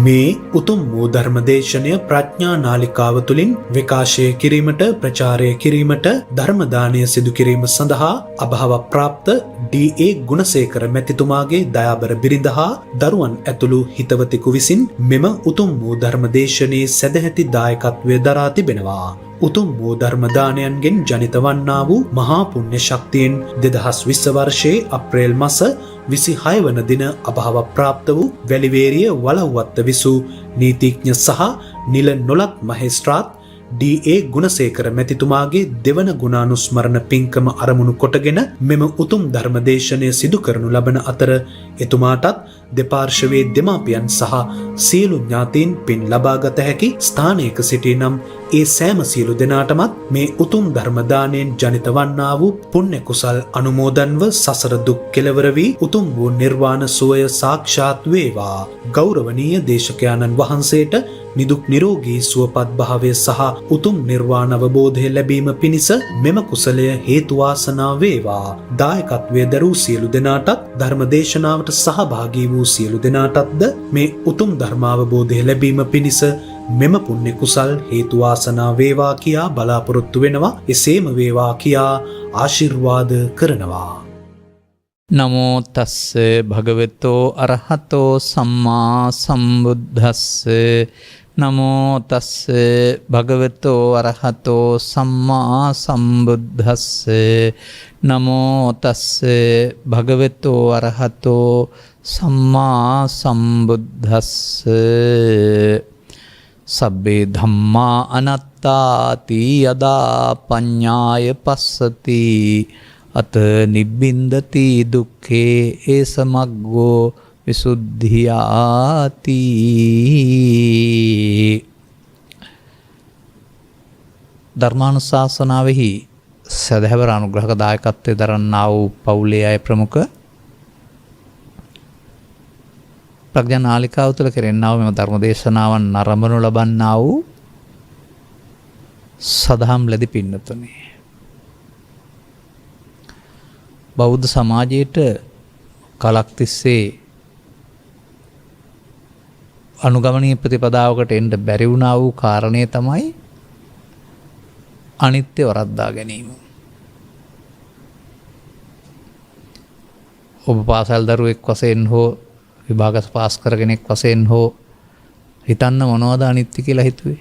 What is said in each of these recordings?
මේ උතුම් වූ ධර්මදේශනය ප්‍රඥා නාලිකාව තුළින් විකාශය කිරීමට ප්‍රචාරය කිරීමට ධර්මදානය සිදු කිරීම සඳහා අභාව ප්‍රාප්ත ඩී.ඒ. ගුණසේකර මැතිතුමාගේ දයාබර බිරිඳ හා දරුවන් ඇතුළු හිතවතෙකු විසින් මෙම උතුම් වූ ධර්මදේශනයේ සැදැහැති දායකත්වය දරා තිබෙනවා. උතුම් වූ ධර්මදානයන්ගෙන් ජනිත වන්නා වූ මහා පුණ්‍ය ශක්තියෙන් 2020 වර්ෂයේ අප්‍රේල් මාස 26 වන දින අභාව ප්‍රාප්ත වූ වැලිවේරිය වලව්වත්ත විසූ නීතිඥ සහ නිල නොලත් මහේස්ත්‍රාත් ඩී.ඒ. ගුණසේකර මැතිතුමාගේ දෙවන ගුණානුස්මරණ පින්කම අරමුණු කොටගෙන මෙම උතුම් ධර්මදේශනය සිදු කරනු ලබන අතර එතුමාටත් දෙපාර්ශවයේ දෙමාපියන් සහ සියලු ඥාතීන් පින් ලබාගත හැකි ස්ථානයක සිටී නම් ඒ සෑම සියලු දෙනාටමත් මේ උතුම් ධර්මදානයෙන් ජනිත වන්නා වූ පුණ්‍ය කුසල් අනුමෝදන්ව සසර දුක් කෙලවර වී උතුම් වූ නිර්වාණ සුවය සාක්ෂාත් වේවා. ගෞරවනීය දේශකයාණන් වහන්සේට නිදුක් නිරෝගී සුවපත් භාවය සහ උතුම් නිර්වාණ අවබෝධය ලැබීම පිණිස මෙම කුසලය හේතු වාසනා වේවා. දායකත්වයේ දරූ සියලු දෙනාටත් ධර්මදේශනාවට සහභාගී වූ සියලු දෙනාටත්ද මේ උතුම් ධර්මාවබෝධය ලැබීම පිණිස මෙම පුණ්‍ය කුසල් හේතු වාසනා වේවා කියා බලාපොරොත්තු වෙනවා. එසේම වේවා කියා ආශිර්වාද කරනවා. නමෝ තස්ස භගවතෝ අරහතෝ සම්මා සම්බුද්දස්ස. නමෝ තස්ස භගවතෝ අරහතෝ සම්මා සම්බුද්දස්ස. නමෝ තස්ස භගවතෝ අරහතෝ සම්මා සම්බුද්දස්ස. සබ්බේ ධම්මා අනාත්තාති යදා පඤ්ඤාය පස්සති අත නිබ්බින්දති දුක්ඛේ ඒසමග්ගෝ විසුද්ධියාති. ධර්මානුශාසනාවෙහි සදහැවර අනුග්‍රහක දායකත්වයේ දරන්නා වූ පවුලේ අය ප්‍රමුඛ ප්‍රඥා නාලිකාව තුළ කෙරෙන්නා වූ මෙම ධර්මදේශනාවන් නරඹනු ලබන්නා වූ සදහම් ලැබි පින්නතුනි, බෞද්ධ සමාජයට කලක් තිස්සේ අනුගමනීය ප්‍රතිපදාවකට එන්න බැරි වුණා වූ කාරණය තමයි අනිත්‍ය වරද්දා ගැනීම. ඔබ පාසල් දරුවෙක් වශයෙන් හෝ විභාග පාස් කර කෙනෙක් වශයෙන් හෝ හිතන්න මොනවද අනිත්‍ය කියලා හිතුවේ?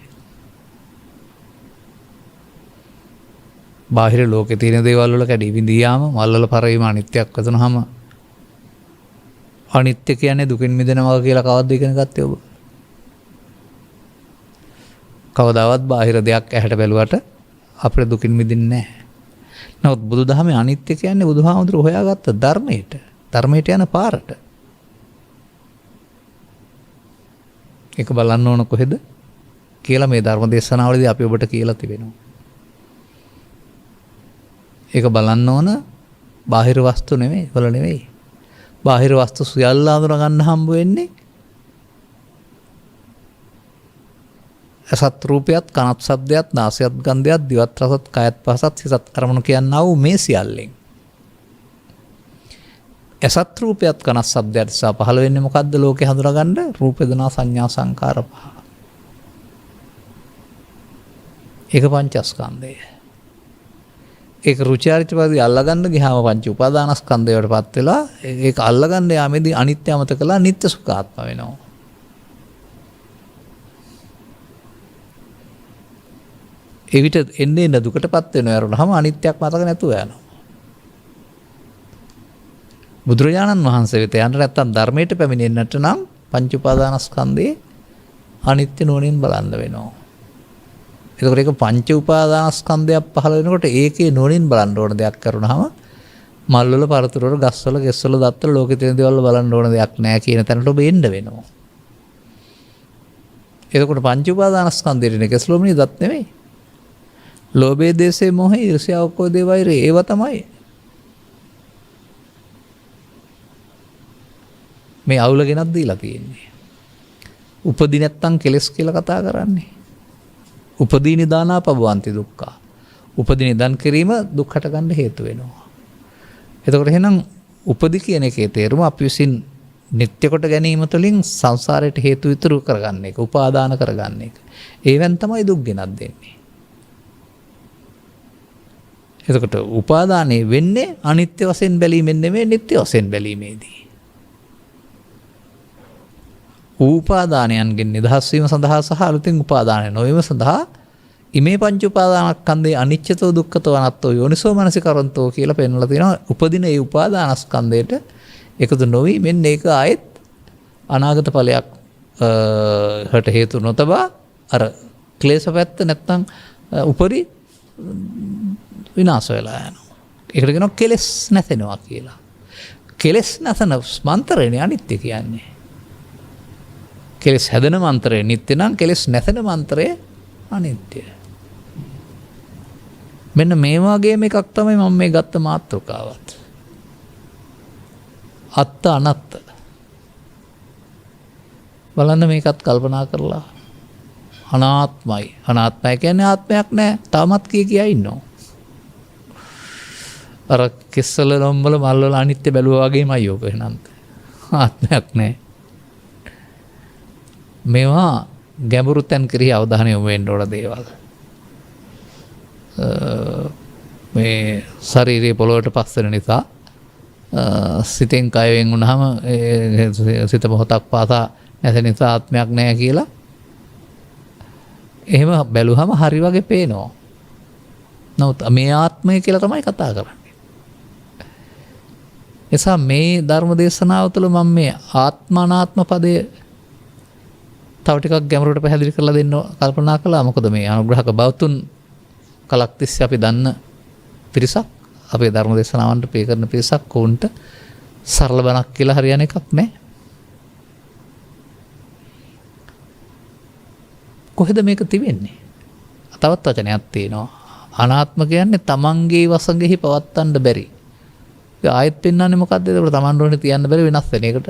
බාහිර ලෝකේ තියෙන දේවල් වල කැඩී බිඳී යාම, මල්වල පරවීම අනිත්‍යක් වතුනහම අනිත්‍ය කියන්නේ දුකින් මිදෙනවා කියලා කවද්ද ඉගෙන ගත්තේ ඔබ? කවදාවත් බාහිර දෙයක් ඇහැට බැලුවට අපිට දුකින් මිදින්නේ නැහැ. නමුත් බුදුදහමේ අනිත්‍ය කියන්නේ බුදුහාමුදුරුවෝ හොයාගත්ත ධර්මයට යන පාරට. ඒක බලන්න ඕන කොහෙද කියලා මේ ධර්ම දේශනාවලදී අපි ඔබට කියලා තිබෙනවා. ඒක බලන්න ඕන බාහිර වස්තු නෙමෙයි, වල නෙමෙයි. බාහිර වස්තු සියල්ල අඳුර ගන්න හම්බ වෙන්නේ අසත් රූපයත්, කනත් ශබ්දයත්, නාසයත් ගන්ධයත්, දිවත් රසත්, කයත් පහසත්, සිතත් අරමුණු කියනා වූ මේ සියල්ලෙන්. අසත් රූපයත්, කනත් ශබ්දයත් නිසා පහළ වෙන්නේ මොකද්ද ලෝකේ හඳුනගන්න? රූප, වේදනා, සංඥා, සංකාර පහ. ඒක පංචස්කන්ධය. ඒක රුචාරිත්‍රපදී අල්ලගන්න ගියාම පංච උපාදානස්කන්ධයට පත් වෙලා ඒක අල්ලගන්න යාමේදී අනිත්‍ය අමතක කළා නිත්‍ය සුඛාත්ම වෙනවා. ඒ විට එන්නේ දුකටපත් වෙනවා යරුණාම අනිත්‍යක් මතක නැතුව යනවා. බුදුරජාණන් වහන්සේ වෙත යන්න නැත්තම් ධර්මයට පැමිණෙන්නට නම් පංච උපාදානස්කන්ධේ අනිත්‍ය නුවණින් බලන්න වෙනවා. එතකොට ඒක පංච උපාදානස්කන්ධයක් පහළ වෙනකොට ඒකේ නුවණින් බලන්න ඕන දෙයක් කරුණාම මල් වල, පරතර වල, ගස් වල, ගෙස් වල, දත් වල ලෝකේ තියෙන දේවල් බලන්න ඕන දෙයක් නැහැ කියන තැනට ඔබ එන්න වෙනවා. එතකොට පංච උපාදානස්කන්ධේ ගෙස් ලෝමනේ දත් නෙමෙයි. ලෝභය, දේශය, මොහය, ඊර්ෂ්‍යාව, ක්‍රෝධය, වෛරය ඒවා තමයි. මේ අවුල ගෙනත් දීලා තියෙන්නේ. උපදී නැත්තම් කෙලස් කියලා කතා කරන්නේ. උපදී නිදානා පබවන්ති දුක්ඛා. උපදී නිදන් කිරීම දුක් හට ගන්න හේතු වෙනවා. එතකොට එහෙනම් උපදී කියන එකේ තේරුම අපි විසින් නිත්‍ය කොට ගැනීම තුළින් සංසාරයට හේතු ඉතුරු කරගන්න එක, උපාදාන කරගන්න එක. ඒවෙන් තමයි දුක් ගෙනත් දෙන්නේ. එතකොට උපාදානයේ වෙන්නේ අනිත්‍ය වශයෙන් බැලීමෙන් නෙමෙයි, නිත්‍ය වශයෙන් බැලීමේදී. උපාදානයන්ගෙන් නිදහස් වීම සඳහා සහ අලුතින් උපාදානය නොවීම සඳහා ඉමේ පංච උපාදානස්කන්ධේ අනිච්චතෝ දුක්ඛතෝ අනාත්තෝ යෝනිසෝ මනසිකරන්තෝ කියලා පෙන්වලා තියෙනවා. උපදින ඒ උපාදානස්කන්ධයට එකතු නොවි මෙන්න ඒක ආයෙත් අනාගත ඵලයක් හට හේතු නොතබා අර ක්ලේශ පැත්ත නැත්තම් උපරි විනාශ වෙලා යනවා. ඒකට කියනවා කෙලෙස් නැසෙනවා කියලා. කෙලෙස් නැසන මන්ත්‍රයනේ අනිත්‍ය කියන්නේ. කෙලෙස් හැදෙන මන්ත්‍රය නිත්‍ය නම් කෙලෙස් නැසෙන මන්ත්‍රය අනිත්‍ය. මෙන්න මේ වගේම එකක් තමයි මම මේ ගත්ත මාතෘකාවත්. අත්ත අනත්ත. බලන්න මේකත් කල්පනා කරලා. අනාත්මයි. අනාත්මයි කියන්නේ ආත්මයක් නැහැ. තාමත් කියා ඉන්නවා. අර කිස්සල ලොම්බල මල්වල අනිත්‍ය බැලුවා වගේමයි යෝක එහෙනම්. ආත්මයක් නැහැ. මේවා ගැඹුරු තැන් කෙරෙහි අවධානය යොමු වෙන්න ඕන දේවල්. මේ ශරීරයේ පොළොවට පස් වෙන නිසා සිතෙන් කය වෙන් වුණාම සිත මොහොතක් පාසා නැසෙන නිසා ආත්මයක් නැහැ කියලා එහෙම බැලුවම හරි වගේ පේනවා. නමුත් මේ ආත්මය කියලා තමයි කතා කරන්නේ. එසා මේ ධර්ම දේශනාව තුළ මම මේ ආත්මානාත්ම පදය තව ටිකක් ගැඹුරට පැහැදිලි කරලා දෙන්න කල්පනා කළා. මොකද මේ අනුග්‍රහක බෞතුන් කලක් තිස්සේ අපි දන්න පිරිසක්, අපේ ධර්ම දේශනාවන්ට පේ කරන පිරිසක්, උන්ට සරල බණක් කියලා හරියන එකක් නැහැ. කොහෙද මේක තිබෙන්නේ? තවත් වචනයක් තියෙනවා. අනාත්ම කියන්නේ තමන්ගේ වසඟෙහි පවත්තන්න බැරි. ඒ ආයෙත් පෙන්වන්නේ මොකද්ද? ඒකට තමන් රෝනේ තියන්න බැරි වෙනස් වෙන එකට.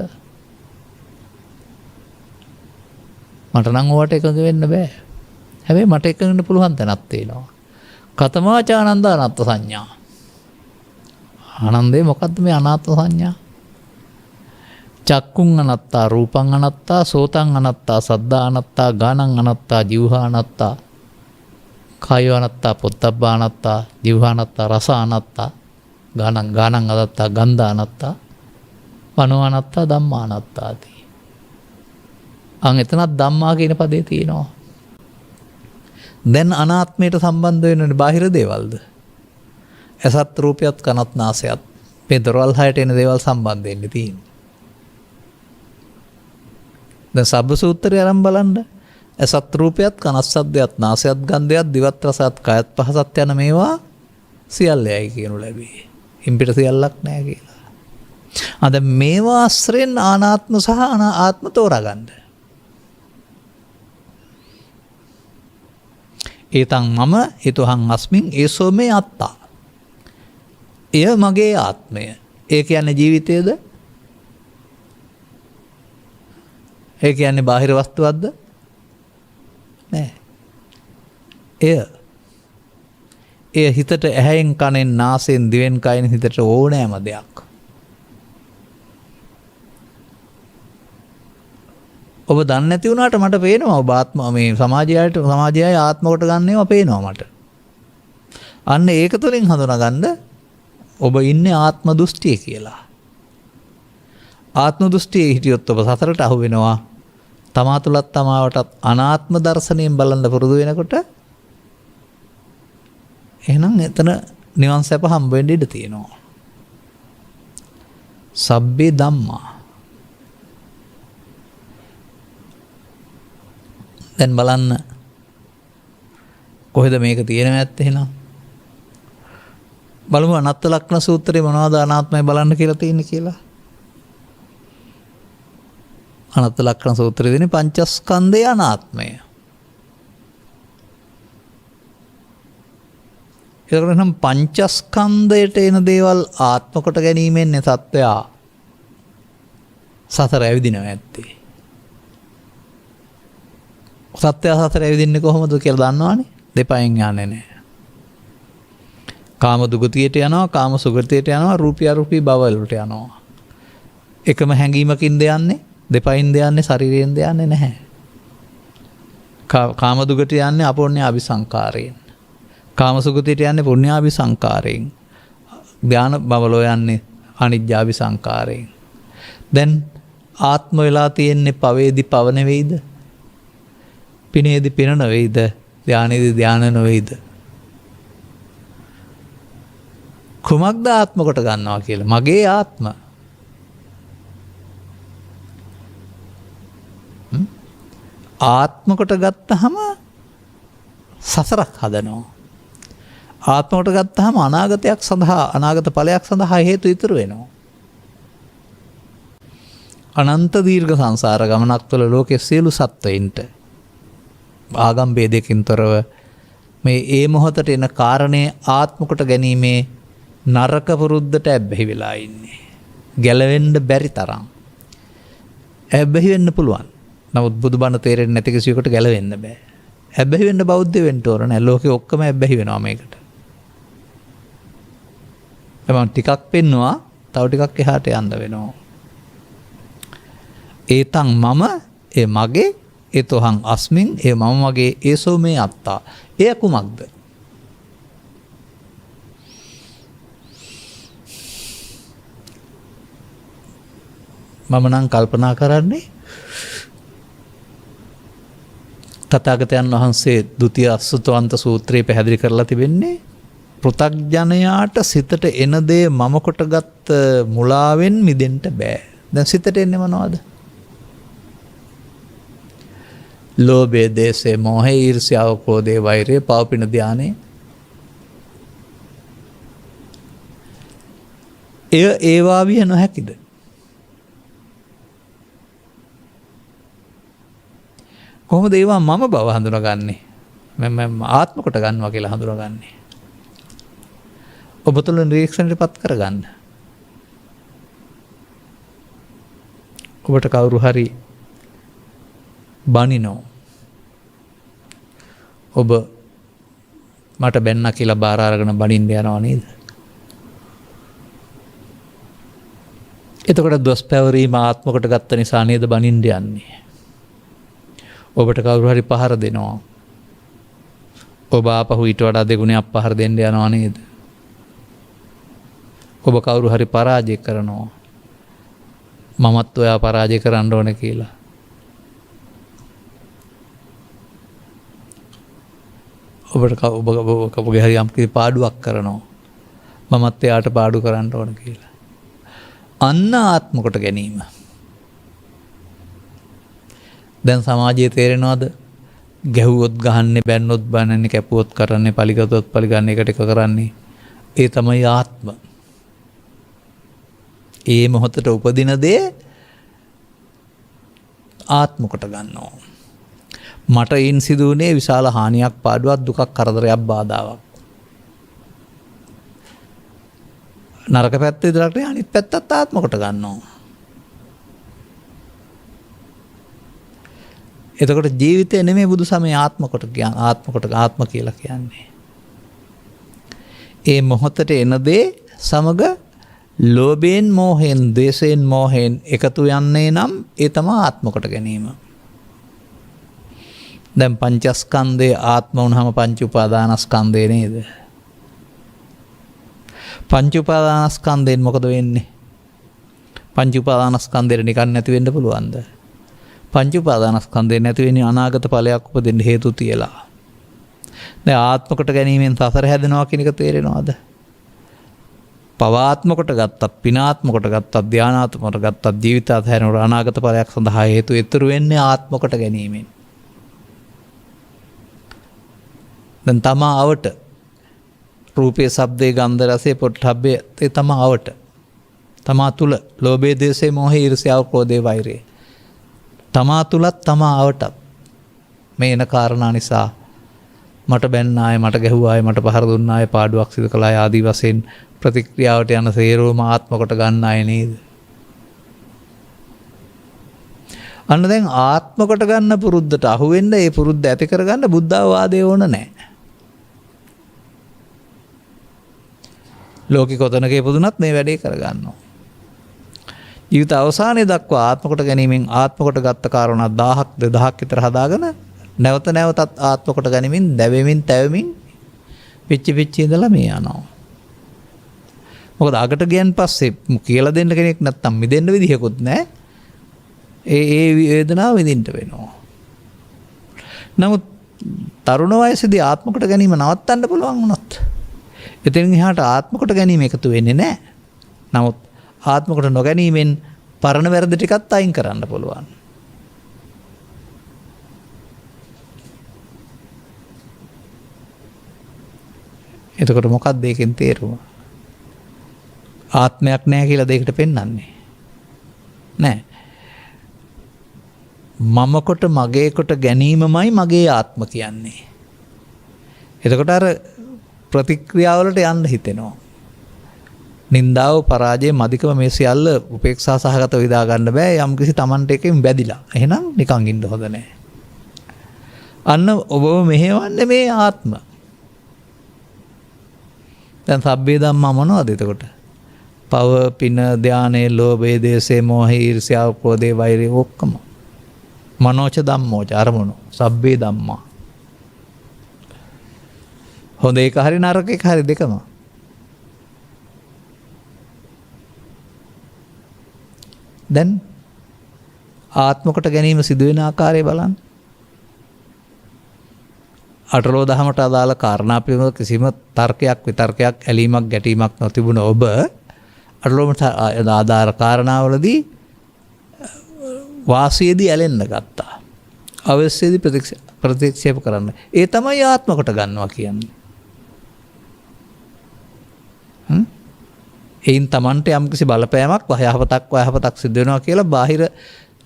මට නම් ඕවට එකඟ වෙන්න බෑ. හැබැයි මට එකඟ වෙන්න පුළුවන් තැනක් තියෙනවා. කතමාචානන්ද අනාත්ම සංඥා. ආනන්දේ මොකද්ද මේ අනාත්ම සංඥා? චක්කුං අනත්තා, රූපං අනත්තා, සෝතං අනත්තා, සද්දා අනත්තා, ගානං අනත්තා, જીවහා අනත්තා, කායෝ අනත්තා, පොට්ටබ්බා අනත්තා, જીවහා අනත්තා, රස අනත්තා, ගානං අනත්තා, ගන්ධ අනත්තා, මනෝ අනත්තා, ධම්මා අනත්තාති. එතනත් ධම්මා කියන පදේ තියෙනවා. දැන් අනාත්මයට සම්බන්ධ වෙන්නේ බාහිර දේවල්ද? ඇසත් රූපයත් කනත් නාසයත් මේ දොරවල් හයට එන දේවල් සම්බන්ධ වෙන්නේ තියෙන්නේ. දැන් සබ්බ සූත්‍රය අරන් බලන්න. ඇසත් රූපයත් කනත් ශබ්දයත් නාසයත් ගන්ධයත් දිවත් රසයත් කයත් පහසත් යන මේවා සියල්ලයි කියනු ලැබේ. ඉම්පිට සියල්ලක් නැහැ කියලා. අද මේවා ආශ්‍රයෙන් අනාත්ම සහ ආත්ම තෝරාගන්න. ඒතං මම හිතහං අස්මින් ඒසෝ මේ අත්තා. එය මගේ ආත්මය. ඒ කියන්නේ ජීවිතයද? ඒ කියන්නේ බාහිර වස්තුවක්ද? නෑ. එය හිතට ඇහෙන් කනෙන් නාසයෙන් දිවෙන් කයින් හිතට ඕනෑම දෙයක්. ඔබ දන්නේ නැති වුණාට මට පේනවා ඔබ ආත්ම මේ සමාජයයි ආත්ම කොට ගන්නේවා පේනවා මට. අන්න ඒක තුළින් හඳුනාගන්න ඔබ ඉන්නේ ආත්ම දෘෂ්ටිය කියලා. ආත්ම දෘෂ්ටියේ හිටියොත් ඔබ සසරට අහු වෙනවා. තමා තුලත් තමාවටත් අනාත්ම දර්ශනයෙන් බලන්න පුරුදු වෙනකොට එහෙනම් එතන නිවන් සැප හම්බ වෙන්න ඉඩ තියෙනවා. සබ්බේ ධම්මා. දැන් බලන්න කොහෙද මේක තියෙනව ඇත්තේ එහෙනම්? බලමු අනත්ත ලක්ෂණ සූත්‍රයේ මොනවද අනාත්මයි බලන්න කියලා තියෙන්නේ කියලා. අනත්ත ලක්ෂණ සූත්‍රයේ තියෙන පංචස්කන්ධය අනාත්මය. ඒකට නම් පංචස්කන්ධයට එන දේවල් ආත්ම කොට ගැනීමෙන් සත්‍යය සතර ඇවිදිනවා ඇත්තේ. සත්‍යය සතර ඇවිදින්නේ කොහොමද කියලා දන්නවනේ? දෙපයෙන් යන්නේ නැහැ. කාම දුගතියට යනවා, කාම සුගතියට යනවා, රූපී අරූපී භව වලට යනවා. එකම හැඟීමකින් දෙයන්නේ දෙපයින් දෙයන්නේ ශරීරයෙන් දෙයන්නේ නැහැ. කාමදුගට යන්නේ අපෝන්‍ය අபிසංකාරයෙන්. කාමසුගතියට යන්නේ පුණ්‍යාභිසංකාරයෙන්. ධාන බවලෝ යන්නේ අනිජ්ජාභිසංකාරයෙන්. දැන් ආත්ම වෙලා තියෙන්නේ පවේදි පව නෙවෙයිද? පිනේදි පින නෙවෙයිද? ධානයේදි ධාන නෙවෙයිද? කුමක්ද ආත්ම කොට ගන්නවා කියලා? මගේ ආත්ම. ආත්ම කොට ගත්තහම සසරක් හදනවා. ආත්ම කොට ගත්තහම අනාගතයක් සඳහා අනාගත ඵලයක් සඳහා හේතු ඉතුරු වෙනවා. අනන්ත දීර්ඝ සංසාර ගමනක් තුළ ලෝකයේ සියලු සත්වයින්ට ආගම් ભેදයකින් තොරව මේ ඒ මොහොතට එන කාරණේ ආත්ම කොට ගැනීමේ නරක පුරුද්දට ඇබ්බැහි වෙලා ඉන්නේ. ගැලවෙන්න බැරි තරම්. ඇබ්බැහි වෙන්න පුළුවන්. නමුත් බුදුබණ තේරෙන්නේ නැති කිසියකට ගැලවෙන්න බෑ. ඇබ්බැහි වෙන්න බෞද්ධ වෙන්න ඕන නෑ. ලෝකේ ඔක්කොම ඇබ්බැහි වෙනවා මේකට. මම ටිකක් පෙන්නවා තව ටිකක් එහාට යන්න වෙනවා. ඒතං මම ඒ මගේ ඒතොහං අස්මින් ඒ මම මගේ ඒසෝ මේ අත්තා. එය කුමක්ද? මම නම් කල්පනා කරන්නේ තථාගතයන් වහන්සේ ဒုတိ ය අසුතවන්ත සූත්‍රයේ පැහැදිලි කරලා තිබෙන්නේ පෘථග්ජනයාට සිතට එන දේ මම කොටගත් මුලාවෙන් මිදෙන්න බෑ. දැන් සිතට එන්නේ මොනවද? ලෝභය, දේශය, මොහය, ඊර්ෂ්‍යාව, ක්‍රෝධය, වෛරය, පවපින ධානය. ඒවා විය නොහැකිද? කොහොමද ඒවා මම බව හඳුනගන්නේ? මම ආත්ම කොට ගන්නවා කියලා හඳුනගන්නේ. ඔබ තුළ නිරීක්ෂණයටපත් කරගන්න. ඔබට කවුරු හරි බනිනෝ. ඔබ මට බැන්න කියලා බාර අරගෙන බනින්න යනවා නේද? එතකොට දොස් පැවරීම ආත්ම කොට ගත්ත නිසා නේද බනින්න යන්නේ? ඔබට කවුරු හරි පහර දෙනවා. ඔබ ආපහු ඊට වඩා දෙගුණයක් පහර දෙන්න යනවා නේද? ඔබ කවුරු හරි පරාජය කරනවා. මමත් ඔයා පරාජය කරන්න ඕන කියලා. ඔබට ඔබගේ හරි යම්කිසි පාඩුවක් කරනවා. මමත් එයාට පාඩු කරන්න ඕන කියලා. අන්න ආත්ම කොට ගැනීම. දැන් සමාජයේ තේරෙනවද? ගැහුවොත් ගහන්නේ, බැන්නොත් බනන්නේ, කැපුවොත් කරන්නේ, පලිගතොත් පලිගන්නේ, එකට එක කරන්නේ. ඒ තමයි ආත්ම. ඒ මොහොතට උපදින දේ ආත්ම කොට ගන්නවා. මට ඉන් සිදු වුණේ විශාල හානියක්, පාඩුවක්, දුකක්, කරදරයක්, බාධාවක්. නරක පැත්ත විතරක් නෙවෙයි අනිත් පැත්තත් ආත්ම කොට ගන්නවා. එතකොට ජීවිතය නෙමෙයි බුදු සමයේ ආත්ම කියලා කියන්නේ. ඒ මොහොතට එන දේ සමග ලෝභයෙන්, මෝහයෙන්, ද්වේෂයෙන්, මෝහයෙන් එකතු යන්නේ නම් ඒ තමයි ආත්ම කොට ගැනීම. දැන් පංචස්කන්ධේ ආත්ම වුණාම පංච උපාදානස්කන්ධේ නේද? පංච උපාදානස්කන්ධයෙන් මොකද වෙන්නේ? පංච උපාදානස්කන්ධෙට නිකන් නැති වෙන්න පුළුවන්ද? පංච උපාදානස්කන්ධේ නැති වෙන්නේ අනාගත ඵලයක් උපදින්න හේතු තියලා. දැන් ආත්ම කොට ගැනීමෙන් සසර හැදෙනවා කියන එක තේරෙනවද? පවාත්ම කොට ගත්තත්, පිනාත්ම කොට ගත්තත්, ධානාත්ම කොට ගත්තත් ජීවිත අධහැරනට අනාගත ඵලයක් සඳහා හේතු ඉතුරු වෙන්නේ ආත්ම කොට ගැනීමෙන්. දැන් තමා අවට රූපේ, ශබ්දේ, ගන්ධ, රසේ, පොට්ටබ්බේ ඒ තමා අවට. තමා තුල ලෝභය, දේශය, මොහය, ඊර්ෂ්‍යාව, ක්‍රෝධය, වෛරය. තමා තුලත් තමා අවට මේ එන කාරණා නිසා මට බැන්න ආය, මට ගැහුවා ආය, මට පහර දුන්නා ආය, පාඩුවක් සිදු කළා ආය ආදී වශයෙන් ප්‍රතික්‍රියාවට යන සේරෝම ආත්ම කොට ගන්න අය නේද? අන්න දැන් ආත්ම කොට ගන්න පුරුද්දට අහු වෙන්න, ඒ පුරුද්ද ඇති කරගන්න බුද්ධාවාදය ඕන නැහැ. ලෝකෙ කොතනක ඉපදුනත් මේ වැඩේ කරගන්නවා. ජීවිත අවසානයේ දක්වා ආත්ම කොට ගැනීමෙන් ආත්ම කොට ගත්ත කාරණා 1000ක් 2000ක් විතර හදාගෙන නැවත නැවතත් ආත්ම කොට ගැනීමෙන් දැවෙමින් තැවෙමින් පිච්චි ඉඳලා මේ යනවා. මොකද අගට ගියන් පස්සේ කියලා දෙන්න කෙනෙක් නැත්තම් මිදෙන්න විදිහකුත් නැහැ. ඒ වේදනාව විඳින්න වෙනවා. නමුත් තරුණ වයසේදී ආත්ම කොට ගැනීම නවත්තන්න පුළුවන් වුණොත් එතනින් එහාට ආත්ම කොට ගැනීම එකතු වෙන්නේ නැහැ. නමුත් ආත්ම කොට නොගැනීමෙන් පරණ වැරදි ටිකත් අයින් කරන්න පුළුවන්. එතකොට මොකක්ද ඒකෙන් තේරුම? ආත්මයක් නැහැ කියලා දෙයකට පෙන්වන්නේ නැහැ. මම කොට මගේ කොට ගැනීමමයි මගේ ආත්ම කියන්නේ. එතකොට අර ප්‍රතික්‍රියාවලට යන්න හිතෙනවා. නින්දාව පරාජය මදිකම මේ සියල්ල උපේක්ෂා සහගත විදා ගන්න බෑ යම්කිසි Tamanට එකෙන් බැදිලා. එහෙනම් නිකන් ඉන්න හොඳ නැහැ. අන්න ඔබව මෙහෙවන්නේ මේ ආත්ම. දැන් සබ්බේ ධම්මා මොනවද එතකොට? පව, පින, ධානය, ලෝභය, දේශය, මෝහය, ඊර්ෂ්‍යාව, ක්‍රෝධය, වෛරය ඔක්කොම. මනෝච ධම්මෝච අරමුණු. සබ්බේ ධම්මා. හොඳ එක හරි නරක එක හරි දෙකම. දැන් ආත්ම කොට ගැනීම සිදුවෙන ආකාරය බලන්න. අටලෝ දහමට අදාළ කාරණා පිළිබඳ කිසිම තර්කයක් විතර්කයක් ඇලීමක් ගැටීමක් නොතිබුණ ඔබ අටලෝමට ආධාර කාරණාවලදී වාසියේදී ඇලෙන්න ගත්තා. අවශ්‍යයේදී ප්‍රතික්ෂේප කරන්න. ඒ තමයි ආත්ම කොට ගන්නවා කියන්නේ. එයින් Tamanට යම්කිසි බලපෑමක් යහපතක් සිදු වෙනවා කියලා බාහිර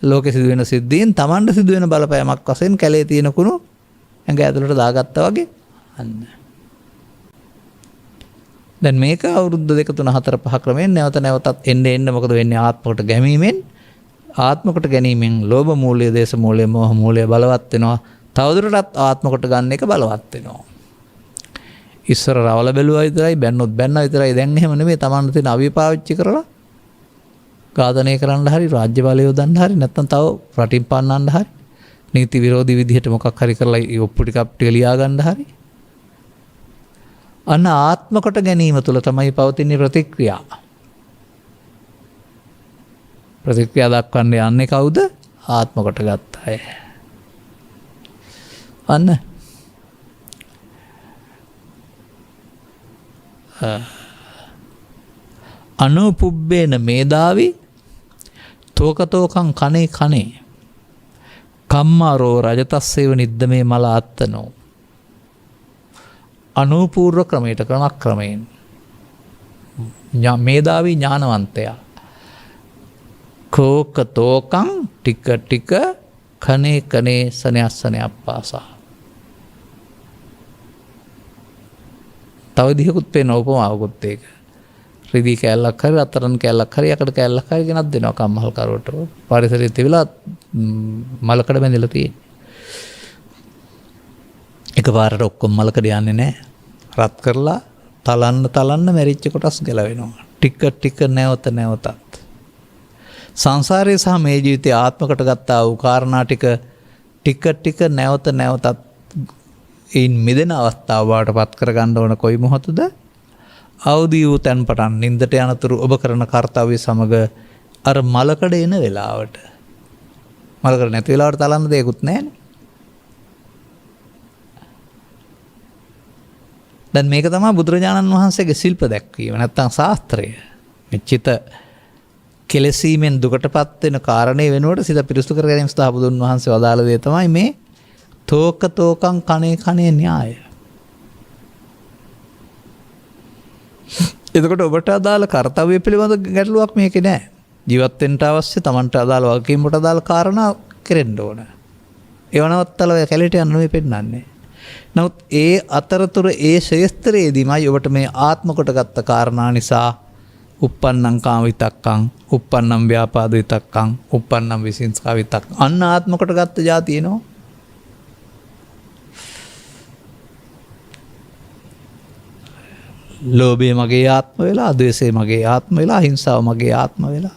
ලෝකෙ සිදු වෙන සිද්ධීන් Tamanට සිදු වෙන බලපෑමක් වශයෙන් කැලේ තියෙන කුණු ඇඟ ඇතුළට දාගත්තා වගේ අන්න. දැන් මේක අවුරුදු 2 3 4 5 ක්‍රමයෙන් නැවත නැවතත් එන්න මොකද වෙන්නේ? ආත්ම කොට ගැනීමෙන් ආත්ම කොට ගැනීමෙන් ලෝභ මූලය, දේශ මූලය, මෝහ මූලය බලවත් වෙනවා. තවදුරටත් ආත්ම කොට ගන්න එක බලවත් වෙනවා. ඉස්සර රවල බැලුවා විතරයි බැන්නොත් බැන්නා විතරයි. දැන් එහෙම නෙමෙයි. Tamanට තියෙන අවිය පාවිච්චි කරලා ඝාතනය කරන්න හරි, රාජ්‍ය බලය යොදන්න හරි, නැත්නම් තව රටින් පන්නන්න හරි, නීති විරෝධී විදිහට මොකක් හරි කරලා ඔප්පු ටිකක් ලියා ගන්න හරි. අන්න ආත්ම කොට ගැනීම තුළ තමයි පවතින ප්‍රතික්‍රියා. ප්‍රතික්‍රියා දක්වන්නේ යන්නේ කවුද? ආත්ම කොට ගත්ත අය. අන්න අනුපුබ්බේන මේදාවි තෝකතෝකං කනේ කනේ කම්මාරෝ රජතස්සේව නිද්දමේ මල අත්තනෝ. අනුපූර්ව ක්‍රමයට ක්‍රමයෙන් මේදාවි ඥානවන්තයා කෝකතෝකං ටික ටික කනේ කනේ සනයස්සනයක් පාසා. තව දිහකුත් පේන උපමාවකුත් ඒක. රිදී කෑල්ලක් හරි රත්තරන් කෑල්ලක් හරි යකඩ කෑල්ලක් හරි ගෙනත් දෙනවා කම්මල් කරුවට. පරිසරයේ තිබිලා මලකඩ බැඳලා තියෙන්නේ. එකපාරට ඔක්කොම මලකඩ යන්නේ නැහැ. රත් කරලා තලන්න මැරිච්ච කොටස් ගැලවෙනවා. ටික ටික නැවත නැවතත්. සංසාරයේ සහ මේ ජීවිතයේ ආත්මකට ගත්තා වූ කාරණා ටික ටික නැවත නැවතත් ඉන් මිදෙන අවස්ථාව බවට පත් කරගන්න ඕන කොයි මොහොතද? අවදි වූ තැන් පටන් නින්දට යනතුරු ඔබ කරන කාර්යය සමග අර මලකඩ එන වෙලාවට. මලකඩ නැති වෙලාවට තලන්න දෙයක්වත් නැහැ. දැන් මේක තමයි බුදුරජාණන් වහන්සේගේ ශිල්ප දැක්වීම නැත්තම් ශාස්ත්‍රය. මෙච්චිත කෙලසීමෙන් දුකටපත් වෙන කාරණේ වෙනුවට සිත පිරිසුදු කර ගැනීම සඳහා බුදුන් වහන්සේ වදාළ දේ තමයි මේ තෝකතෝකං කනේ කනේ න්‍යාය. එතකොට ඔබට අදාළ කාර්යය පිළිබඳ ගැටලුවක් මේකේ නැහැ. ජීවත් වෙන්න අවශ්‍ය Tamanට අදාළ වගකීම්කට අදාළ කාරණා කෙරෙන්න ඕන. ඒවනවත්තල ඔය කැලේට යන්න මේ පෙන්නන්නේ. නමුත් ඒ අතරතුර ඒ ශේස්ත්‍රයේදීමයි ඔබට මේ ආත්ම කොට ගත්ත කාරණා නිසා uppannam කාම විතක්කං, uppannam ව්‍යාපාද විතක්කං, uppannam විසින්ස්කා විතක්කං අන්න ආත්ම කොට ගත්ත જાතිය නෝ. ලෝභය මගේ ආත්ම වෙලා, ද්වේෂය මගේ ආත්ම වෙලා, හිංසාව මගේ ආත්ම වෙලා.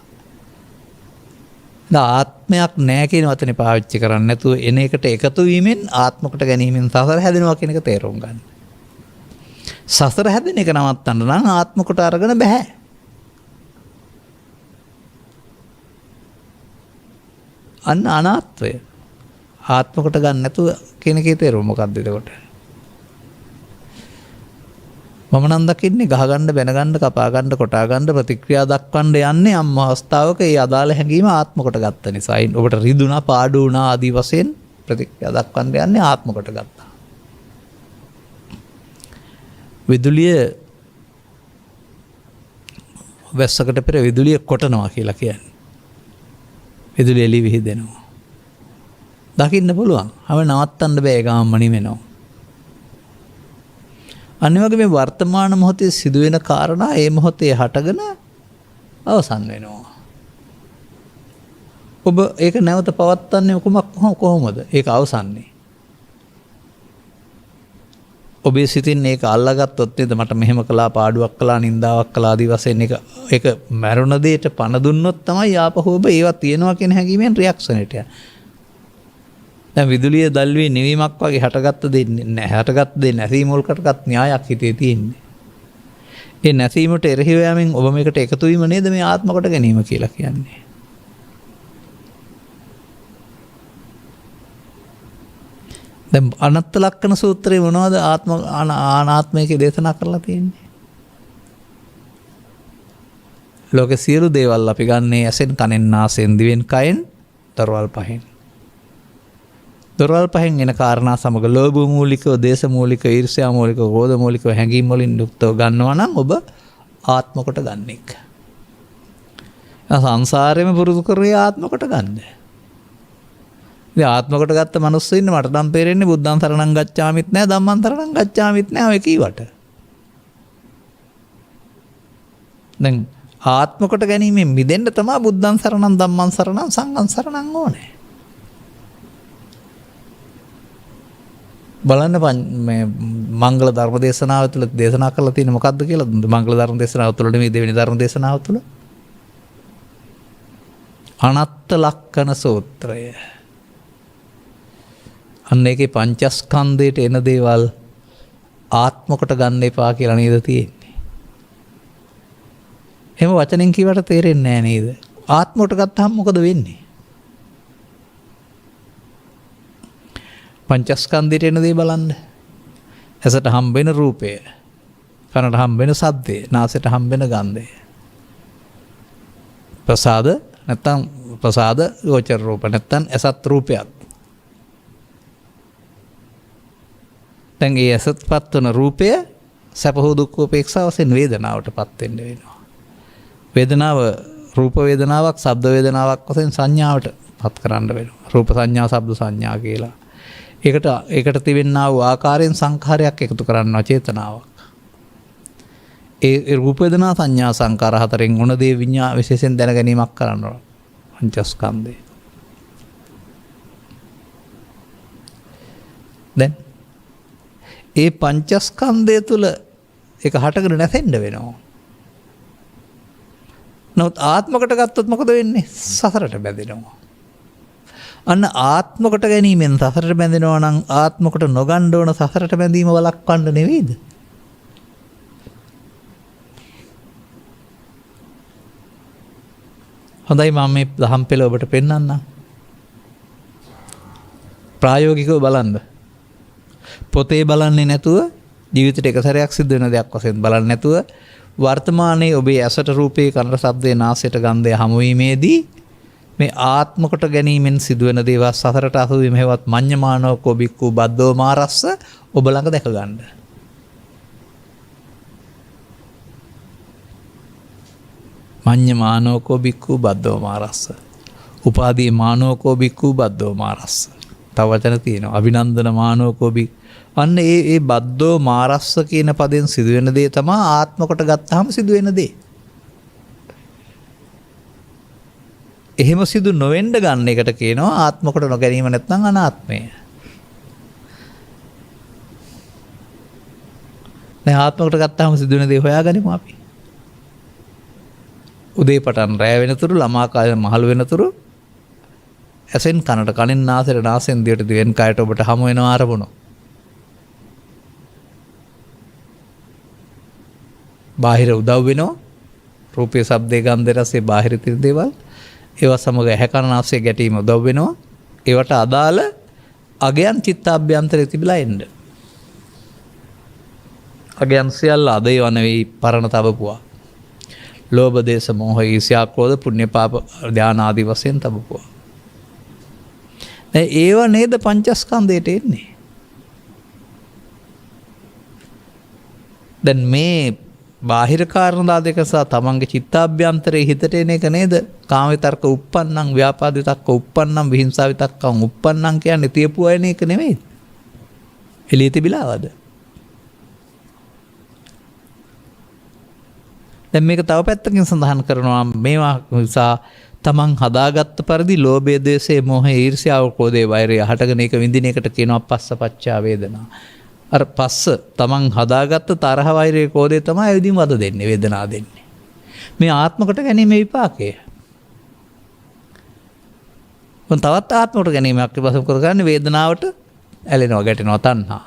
ආත්මයක් නැහැ කියන වචනේ පාවිච්චි කරන්නේ නැතුව එන එකට එකතු වීමෙන් ආත්මකට ගැනීමෙන් සසර හැදෙනවා කියන එක තේරුම් ගන්න. සසර හැදෙන එක නවත්තන්න නම් ආත්මකට අරගෙන බෑ. අන්න අනාත්මය. ආත්මකට ගන්න නැතුව කියන එකේ තේරුම මොකක්ද එතකොට? මම නම් දකින්නේ ගහගන්න බැනගන්න කපාගන්න කොටාගන්න ප්‍රතික්‍රියා දක්වන්න යන්නේ යම් අවස්ථාවක ඒ අදාළ හැඟීම ආත්ම කොට ගත්ත නිසා. ඔබට රිදුනා පාඩු වුණා ආදී වශයෙන් ප්‍රතික්‍රියා දක්වන්න යන්නේ ආත්ම කොට ගත්තා. විදුලිය වැස්සකට පෙර විදුලිය කොටනවා කියලා කියන්නේ. විදුලිය එළි විහිදෙනවා. දකින්න පුළුවන්. හැම නවත්තන්න බෑ ගාම්ම නිවෙනවා. අනිවාර්යයෙන් මේ වර්තමාන මොහොතේ සිදුවෙන කාරණා ඒ මොහොතේ හටගෙන අවසන් වෙනවා. ඔබ ඒක නැවත පවත්න්නේ කොහොමද? ඒක අවසන්නේ. ඔබේ සිතින් ඒක අල්ලාගත්තොත් නේද මට මෙහෙම කළා පාඩුවක් කළා නින්දාවක් කළා ආදී වශයෙන් ඒක මරුණ දෙයට පණ දුන්නොත් තමයි ආපහු ඔබ ඒවා තියනවා කියන හැඟීමෙන් රියැක්ෂන් එකට යන්නේ. දැන් විදුලිය දැල්වී නිවීමක් වගේ හටගත්ත දෙන්නේ නැසීම වලකටත් න්‍යායක් හිතේ තියෙන්නේ. ඒ නැසීමට එරෙහිව යමින් ඔබ මේකට එකතු වීම නේද මේ ආත්ම කොට ගැනීම කියලා කියන්නේ. දැන් අනත්ත ලක්ෂණ සූත්‍රයේ මොනවද අනාත්මයේ දේශනා කරලා තියෙන්නේ? ලෝකේ සියලු දේවල් අපි ගන්නේ ඇසෙන් කනෙන් නාසයෙන් දිවෙන් කයෙන් දරවල් පහෙන්. දොරවල් පහෙන් එන කාරණා සමග ලෝභ මූලිකව, දේශ මූලිකව, ඊර්ෂ්‍යා මූලිකව, ක්‍රෝධ මූලිකව හැඟීම් වලින් යුක්තව ගන්නවා නම් ඔබ ආත්ම කොට ගන්න එක. සංසාරෙම පුරුදු කරේ ආත්ම කොට ගන්න. ඉතින් ආත්ම කොට ගත්ත මිනිස්සු ඉන්න මට නම් තේරෙන්නේ බුද්ධං සරණං ගච්ඡාමිත් නැහැ, ධම්මං සරණං ගච්ඡාමිත් නැහැ ඔය කීවට. දැන් ආත්ම කොට ගැනීමෙන් මිදෙන්න තමයි බුද්ධං සරණං, ධම්මං සරණං, සංඝං සරණං ඕනේ. බලන්න මේ මංගල ධර්ම දේශනාව තුළ දේශනා කරලා තියෙන මොකක්ද කියලා මංගල ධර්ම දේශනාව තුළ නෙමෙයි දෙවෙනි ධර්ම දේශනාව තුළ අනත්ත ලක්ෂණ සූත්‍රය. අන්න ඒකේ පංචස්කන්ධයට එන දේවල් ආත්ම කොට ගන්න එපා කියලා නේද තියෙන්නේ. එහෙම වචනෙන් කියවට තේරෙන්නේ නැහැ නේද? ආත්ම කොට ගත්තාම මොකද වෙන්නේ? පංචස්කන්ධයට එන දේ බලන්න. ඇසට හම්බෙන රූපය, කනට හම්බෙන ශබ්දය, නාසයට හම්බෙන ගන්ධය. ප්‍රසාද ගෝචර රූප නැත්තම් ඇසත් රූපයක්. දැන් ඒ ඇසත්පත් වන රූපය සැප හෝ දුක් උපේක්ෂා වශයෙන් වේදනාවටපත් වෙන්න වෙනවා. වේදනාව රූප වේදනාවක්, ශබ්ද වේදනාවක් වශයෙන් සංඥාවට පත් කරන්න වෙනවා. රූප සංඥා, ශබ්ද සංඥා කියලා. ඒකට තිබෙනා වූ ආකාරයෙන් සංඛාරයක් එකතු කරනවා, චේතනාවක්. ඒ රූප වේදනා සංඥා සංකාර හතරෙන් උන දේ විඤ්ඤා විශේෂයෙන් දැන ගැනීමක් කරනවා පංචස්කන්ධය. දැන් ඒ පංචස්කන්ධය තුල ඒක හටගෙන නැසෙන්න වෙනවා. නමුත් ආත්මකට ගත්තොත් මොකද වෙන්නේ? සසරට බැඳෙනවා. අන්න ආත්මකට ගැනීමෙන් සසරට බැඳෙනවා නම් ආත්මකට නොගන්න ඕන සසරට බැඳීම වළක්වන්න නෙවෙයිද? හොඳයි මම මේ දහම් පෙළ ඔබට පෙන්වන්නම්. ප්‍රායෝගිකව බලන්න. පොතේ බලන්නේ නැතුව ජීවිතේට එක සැරයක් සිද්ධ වෙන දෙයක් වශයෙන් බලන්නේ නැතුව වර්තමානයේ ඔබේ ඇසට රූපේ කනට ශබ්දේ නාසයට ගන්ධය හමු වීමේදී මේ ආත්මකට ගැනීමෙන් සිදුවෙන දේවල් සසරට අසු වීම හේවත් මඤ්ඤමානෝ කොබික්කු බද්දෝ මාරස්ස ඔබ ළඟ දැක ගන්න. මඤ්ඤමානෝ කොබික්කු බද්දෝ මාරස්ස. උපාදී මානෝ කොබික්කු බද්දෝ මාරස්ස. තව වචන තියෙනවා. අභිනන්දන මානෝ කොබි. අන්න ඒ බද්දෝ මාරස්ස කියන පදෙන් සිදුවෙන දේ තමයි ආත්මකට ගත්තාම සිදුවෙන දේ. එහෙම සිදු නොවෙන්න ගන්න එකට කියනවා ආත්මකට නොගැනීම නැත්නම් අනාත්මය. දැන් ආත්මකට ගත්තාම සිදුවෙන දේ හොයාගනිමු අපි. උදේ පටන් රැය වෙනතුරු ළමා කාලේ මහලු වෙනතුරු ඇසෙන් කනට, කනෙන් නාසයට, නාසයෙන් දිවට, දිවෙන් කයට ඔබට හමු වෙන අරමුණු. බාහිර උදව් වෙනවා. රූපේ, ශබ්දේ, ගන්ධ, රසේ බාහිර තියෙන දේවල්. ඒවා සමග ඇහැ කන නාසය ගැටීම උදව් වෙනවා. ඒවට අදාළ අගයන් චිත්තාභ්‍යන්තරේ තිබිලා එන්න. අගයන් සියල්ල අද ඒවා නෙවෙයි පරණ තබපුවා. ලෝභ, දේශ, මෝහ, ඊර්ෂ්‍යා, ක්‍රෝධ, පුණ්‍ය, පාප, ධාන ආදී වශයෙන් තබපුවා. දැන් ඒව නේද පංචස්කන්ධයට එන්නේ. දැන් මේ බාහිර කාරණා දෙක සහ තමන්ගේ චිත්තාභ්‍යන්තරයේ හිතට එන එක නේද කාම විතර්ක උප්පන්නම්, ව්‍යාපාද විතක්ක උප්පන්නම්, විහිංසා විතක්කම් උප්පන්නම් කියන්නේ තියපු අයන එක නෙමෙයි. එළිය තිබිලාවද? දැන් මේක තව පැත්තකින් සඳහන් කරනවා මේවා නිසා තමන් හදාගත්ත පරිදි ලෝභය, ද්වේෂය, මොහය, ඊර්ෂ්‍යාව, ක්‍රෝධය, වෛරය හටගෙන ඒක විඳින එකට කියනවා පස්සපච්චා වේදනා. අර පස්ස තමන් හදාගත්ත තරහ, වෛරය, ක්‍රෝධය තමයි ඇවිදින් වද දෙන්නේ, වේදනා දෙන්නේ. මේ ආත්මකට ගැනීමේ විපාකය. මොන් තවත් ආත්මකට ගැනීමක් විපස්සම් කරගන්නේ වේදනාවට ඇලෙනවා, ගැටෙනවා, තණ්හා.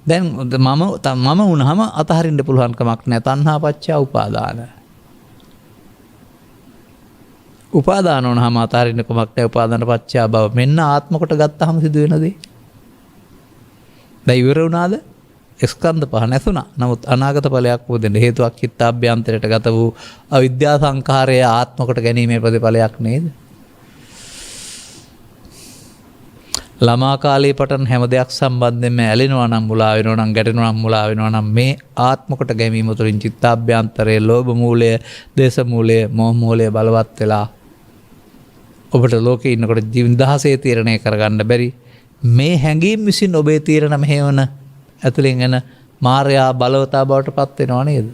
දැන් මම වුණාම අතහරින්න පුළුවන් කමක් නැහැ. තණ්හා පච්චා උපාදාන. උපාදාන වුණාම අතහරින්න කමක් නැහැ. උපාදාන පච්චා භව. මෙන්න ආත්ම කොට ගත්තාම සිදු වෙන දේ. දැන් ඉවර වුණාද? ස්කන්ධ පහ නැතුණා. නමුත් අනාගත ඵලයක් වුදෙන හේතුවක් චිත්තාභ්‍යන්තරයට ගත වූ අවිද්‍යා සංඛාරය ආත්ම කොට ගැනීමේ ප්‍රතිඵලයක් නේද? ළමා කාලේ පටන් හැම දෙයක් සම්බන්ධයෙන්ම ඇලෙනවා නම්, මුලා වෙනවා නම්, ගැටෙනවා නම්, මුලා වෙනවා නම් මේ ආත්ම කොට ගැනීම තුළින් චිත්තාභ්‍යන්තරයේ ලෝභ මූලය, දේශ මූලය, මෝහ මූලය බලවත් වෙලා ඔබට ලෝකේ ඉන්නකොට නිදහසේ තීරණය කරගන්න බැරි මේ හැඟීම් විසින් ඔබේ තීරණ මෙහෙවන ඇතුලෙන් එන මායя බලවතා බවට පත් වෙනව නේද?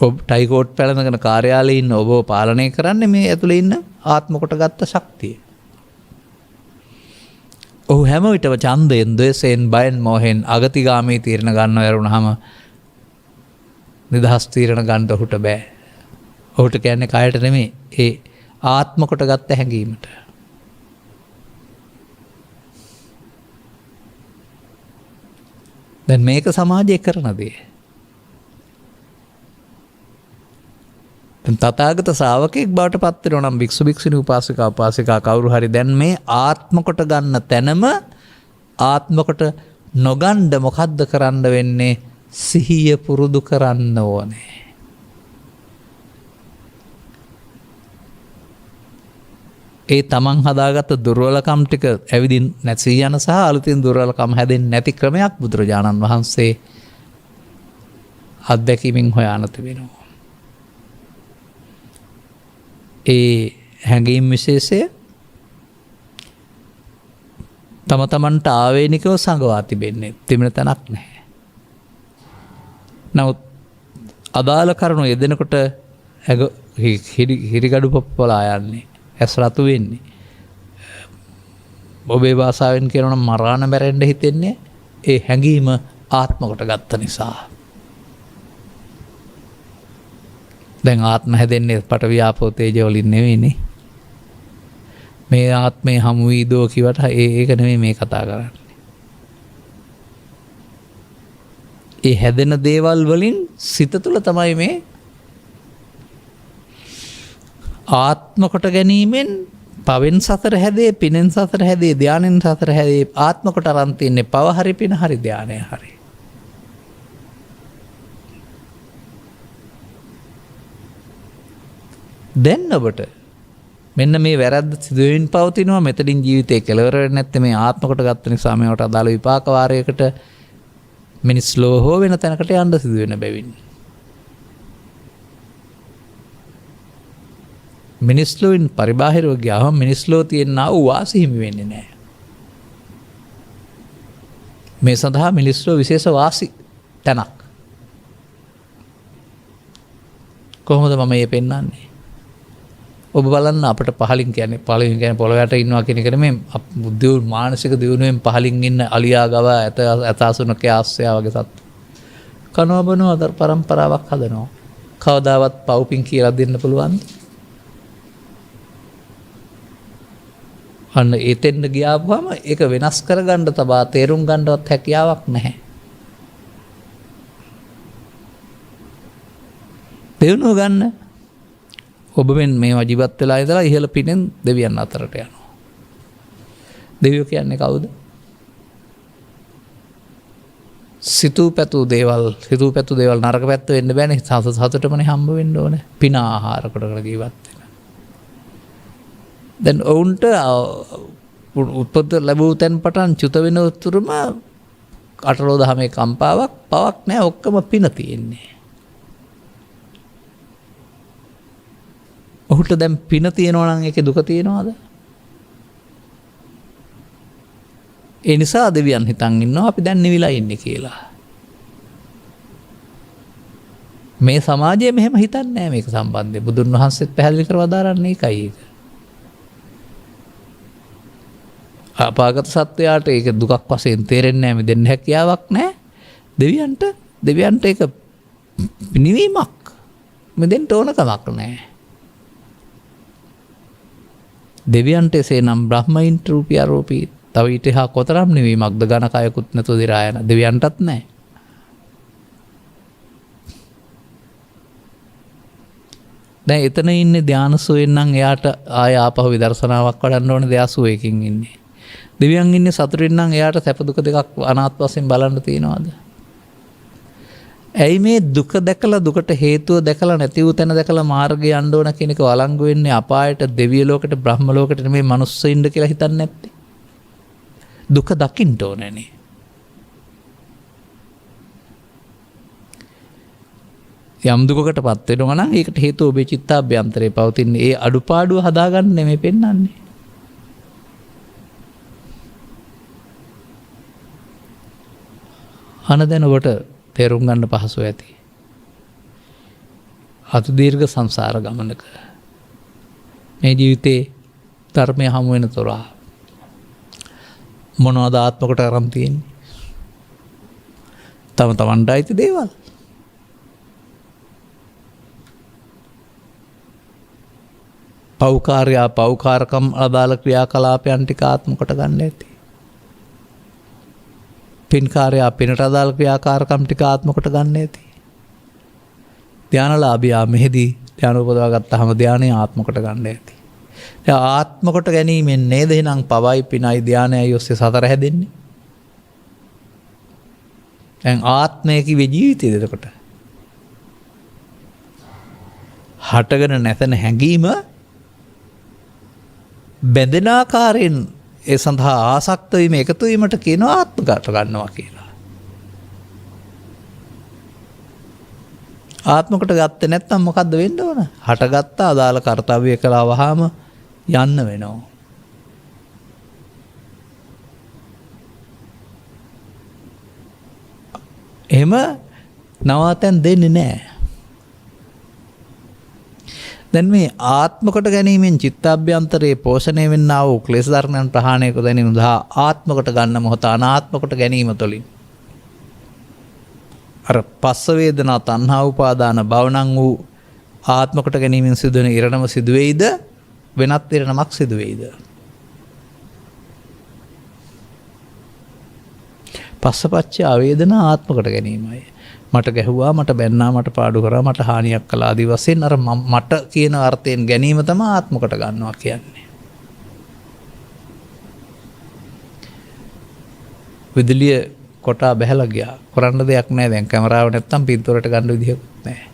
ඔබ ටයිකෝට් පැළඳගෙන කාර්යාලයේ ඉන්න ඔබව පාලනය කරන්නේ මේ ඇතුලේ ඉන්න ආත්ම කොට ගත්ත ශක්තිය. ඔහු හැම විටම ඡන්දයෙන්, ද්වේෂයෙන්, බයෙන්, මොහෙන් අගතිගාමී තීරණ ගන්නව යරුණාම නිදහස් තීරණ ගන්න ඔහුට බෑ. ඔහුට කියන්නේ කයට නෙමෙයි, ඒ ආත්ම කොට ගත්ත හැඟීමට. දැන් මේක සමාජයේ කරන දේ. තථාගත ශ්‍රාවකෙක් බවට පත් වෙනවා නම් භික්ෂු භික්ෂුණී උපාසිකා උපාසිකා කවුරු හරි දැන් මේ ආත්ම කොට ගන්න තැනම ආත්ම කොට නොගන්න මොකද්ද කරන්න වෙන්නේ? සිහිය පුරුදු කරන්න ඕනේ. ඒ තමන් හදාගත්ත දුර්වලකම් ටික ඇවිදින් නැසී යන සහ අලුතින් දුර්වලකම් හැදෙන්නේ නැති ක්‍රමයක් බුදුරජාණන් වහන්සේ අත්දැකීමෙන් හොයාන තිබෙනවා. ඒ හැඟීම් විශේෂය තම තමන්ට ආවේනිකව සංගවා තිබෙන්නේ, තිබෙන තැනක් නැහැ. නමුත් අදාළ කරුණු යෙදෙනකොට හිරිගඩු පොප්පලා යන්නේ, ඇස් රතු වෙන්නේ. ඔබේ භාෂාවෙන් කියනවා නම් මරාණ මැරෙන්න හිතෙන්නේ ඒ හැඟීම ආත්ම කොට ගත්ත නිසා. දැන් ආත්ම හැදෙන්නේ පඨවි ආපෝ තේජෝ වලින් නෙවෙයිනේ. මේ ආත්මේ හමු වීදෝ කිවට ඒක නෙමෙයි මේ කතා කරන්නේ. ඒ හැදෙන දේවල් වලින් සිත තුළ තමයි මේ ආත්ම කොට ගැනීමෙන් පවෙන් සතර හැදේ, පිනෙන් සතර හැදේ, ධානෙන් සතර හැදේ. ආත්ම කොට අරන් තින්නේ පව හරි, පින හරි, ධානය හරි. දැන් ඔබට මෙන්න මේ වැරද්ද සිදුවෙමින් පවතිනවා. මෙතනින් ජීවිතේ කෙලවර වෙන්නේ නැත්නම් මේ ආත්ම කොට ගත්ත නිසා මේවට අදාළ විපාක වාරයකට මිනිස් ලෝ හෝ වෙන තැනකට යන්න සිදු වෙන බැවින් මිනිස් ලෝයින් පරිබාහිරව ගියාම මිනිස් ලෝ තියෙනා වූ වාසි හිමි වෙන්නේ නැහැ. මේ සඳහා මිනිස් ලෝ විශේෂ වාසි තැනක්. කොහොමද මම මේ පෙන්වන්නේ? ඔබ බලන්න අපිට පහලින් කියන්නේ පොළොවට ඉන්නවා කියන එක නෙමෙයි. බුද්ධ මානසික දියුණුවෙන් පහලින් ඉන්න අලියා ගව ඇතාසුනකේ ආස්සයා වගේ සත්තු. කනවා බොනවා අතර පරම්පරාවක් හදනවා. කවදාවත් පව්පින් කියලා දෙන්න පුළුවන්ද? අන්න එතෙන්ට ගියාපුවම ඒක වෙනස් කරගන්න තබා තේරුම් ගන්නවත් හැකියාවක් නැහැ. දෙවනුව ගන්න ඔබ මේ ජීවත් වෙලා ඉඳලා ඉහළ පිනෙන් දෙවියන් අතරට යනවා. දෙවියෝ කියන්නේ කවුද? සිතූ පැතූ දේවල් නරක පැත්ත වෙන්න බෑනේ. සතුටමනේ හම්බ වෙන්න ඕනේ. පින ආහාර කොට ජීවත් වෙන. දැන් ඔවුන්ට උත්පත්ති ලැබූ තැන් පටන් චුත වෙන උතුරුම අටලෝ දහමේ කම්පාවක් පවක් නැහැ. ඔක්කොම පින තියෙන්නේ. ඔහුට දැන් පින තියෙනවා නම් ඒකේ දුක තියෙනවද? ඒ නිසා දෙවියන් හිතන් ඉන්නවා අපි දැන් නිවිලා ඉන්නේ කියලා. මේ සමාජය මෙහෙම හිතන්නේ නැහැ මේක සම්බන්ධයෙන්. බුදුන් වහන්සේත් පැහැදිලි කරව දාරන්නේ ඒකයි ඒක. අපාගත සත්වයාට ඒක දුකක් වශයෙන් තේරෙන්නේ නැහැ. මේ දෙන්න හැකියාවක් නැහැ. දෙවියන්ට ඒක නිවීමක්. මේ දෙන්න ඕන කමක් නැහැ. දෙවියන්ට එසේනම් බ්‍රහ්මයින්ට රූපී අරූපී තව ඊට හා කොතරම් නිවීමක්ද ඝනකයකුත් නැතුව දිරා යන දෙවියන්ටත් නැහැ. දැන් එතන ඉන්නේ ධානසෝයෙන් නම් එයාට ආය ආපහු විදර්ශනාවක් වඩන්න ඕනේ ධාසෝයකින් ඉන්නේ. දෙවියන් ඉන්නේ සතුටින් නම් එයාට සැප දුක දෙකක් අනාත්ම වශයෙන් බලන්න තියනවාද? ඇයි මේ දුක දැකලා දුකට හේතුව දැකලා නැති වූ තැන දැකලා මාර්ගය යන්න ඕන කියන එක වළංගු වෙන්නේ අපායට දෙවිය ලෝකෙට බ්‍රහ්ම ලෝකෙට නෙමෙයි මනුස්සයින්ද කියලා හිතන්නේ නැත්තේ? දුක දකින්න ඕනනේ. යම් දුකකටපත් වෙනවා නම් ඒකට හේතුව ඔබේ චිත්තාභ්‍යන්තරේ පවතින ඒ අඩුපාඩුව හදාගන්න නෙමෙයි පෙන්වන්නේ. අන දැන් ඔබට තේරුම් ගන්න පහසු ඇති. අතු දීර්ඝ සංසාර ගමනක මේ ජීවිතේ ධර්මය හමු වෙන තොරා මොනවද ආත්මකට අරන් තියෙන්නේ? තම තමන්ට අයිති දේවල්. පෞකාරයා පෞකාරකම් අදාළ ක්‍රියාකලාපයන් ටික ආත්මකට ගන්න ඇති. පින්කාරයා පිනට අදාළ ක්‍රියාකාරකම් ටික ආත්මකට ගන්න ඇති. ධානලාභියා මෙහිදී ධාන උපදවා ගත්තාම ධානය ආත්මකට ගන්න ඇති. දැන් ආත්මකට ගැනීමෙන් නේද එහෙනම් පවයි පිනයි ධානයයි ඔස්සේ සතර හැදෙන්නේ. දැන් ආත්මය කිව්වේ ජීවිතයද එතකොට? හටගෙන නැතන හැඟීම බැඳෙන ආකාරයෙන් ඒ සඳහා ආසක්ත වීම එකතු වීමට කියනවා ආත්මගත ගන්නවා කියලා. ආත්මකට ගත්තේ නැත්නම් මොකද්ද වෙන්න ඕන? හටගත්ත අදාළ කාර්යය කළා වහාම යන්න වෙනවා. එහෙම නවාතැන් දෙන්නේ නැහැ. දැන් මේ ආත්මකට ගැනීමෙන් චිත්තාභ්‍යන්තරයේ පෝෂණය වෙන්නා වූ ක්ලේශ ධර්මයන් ප්‍රහාණය කර ගැනීම සඳහා ආත්මකට ගන්න මොහොත අනාත්මකට ගැනීම තුළින් අර පස්ස වේදනා තණ්හා උපාදාන භවණං වූ ආත්මකට ගැනීමෙන් සිදුවන ඉරණම සිදුවේයිද වෙනත් ඉරණමක් සිදුවේයිද? පස්සපච්චය වේදනා ආත්මකට ගැනීමයි. මට ගැහුවා මට බැන්නා මට පාඩු කරා මට හානියක් කළා ආදී වශයෙන් අර මට කියන අර්ථයෙන් ගැනීම තමයි ආත්මකට ගන්නවා කියන්නේ. විදුලිය කොටා බැහැලා ගියා. කරන්න දෙයක් නැහැ දැන් කැමරාව නැත්තම් පින්තූරයට ගන්න විදිහකුත් නැහැ.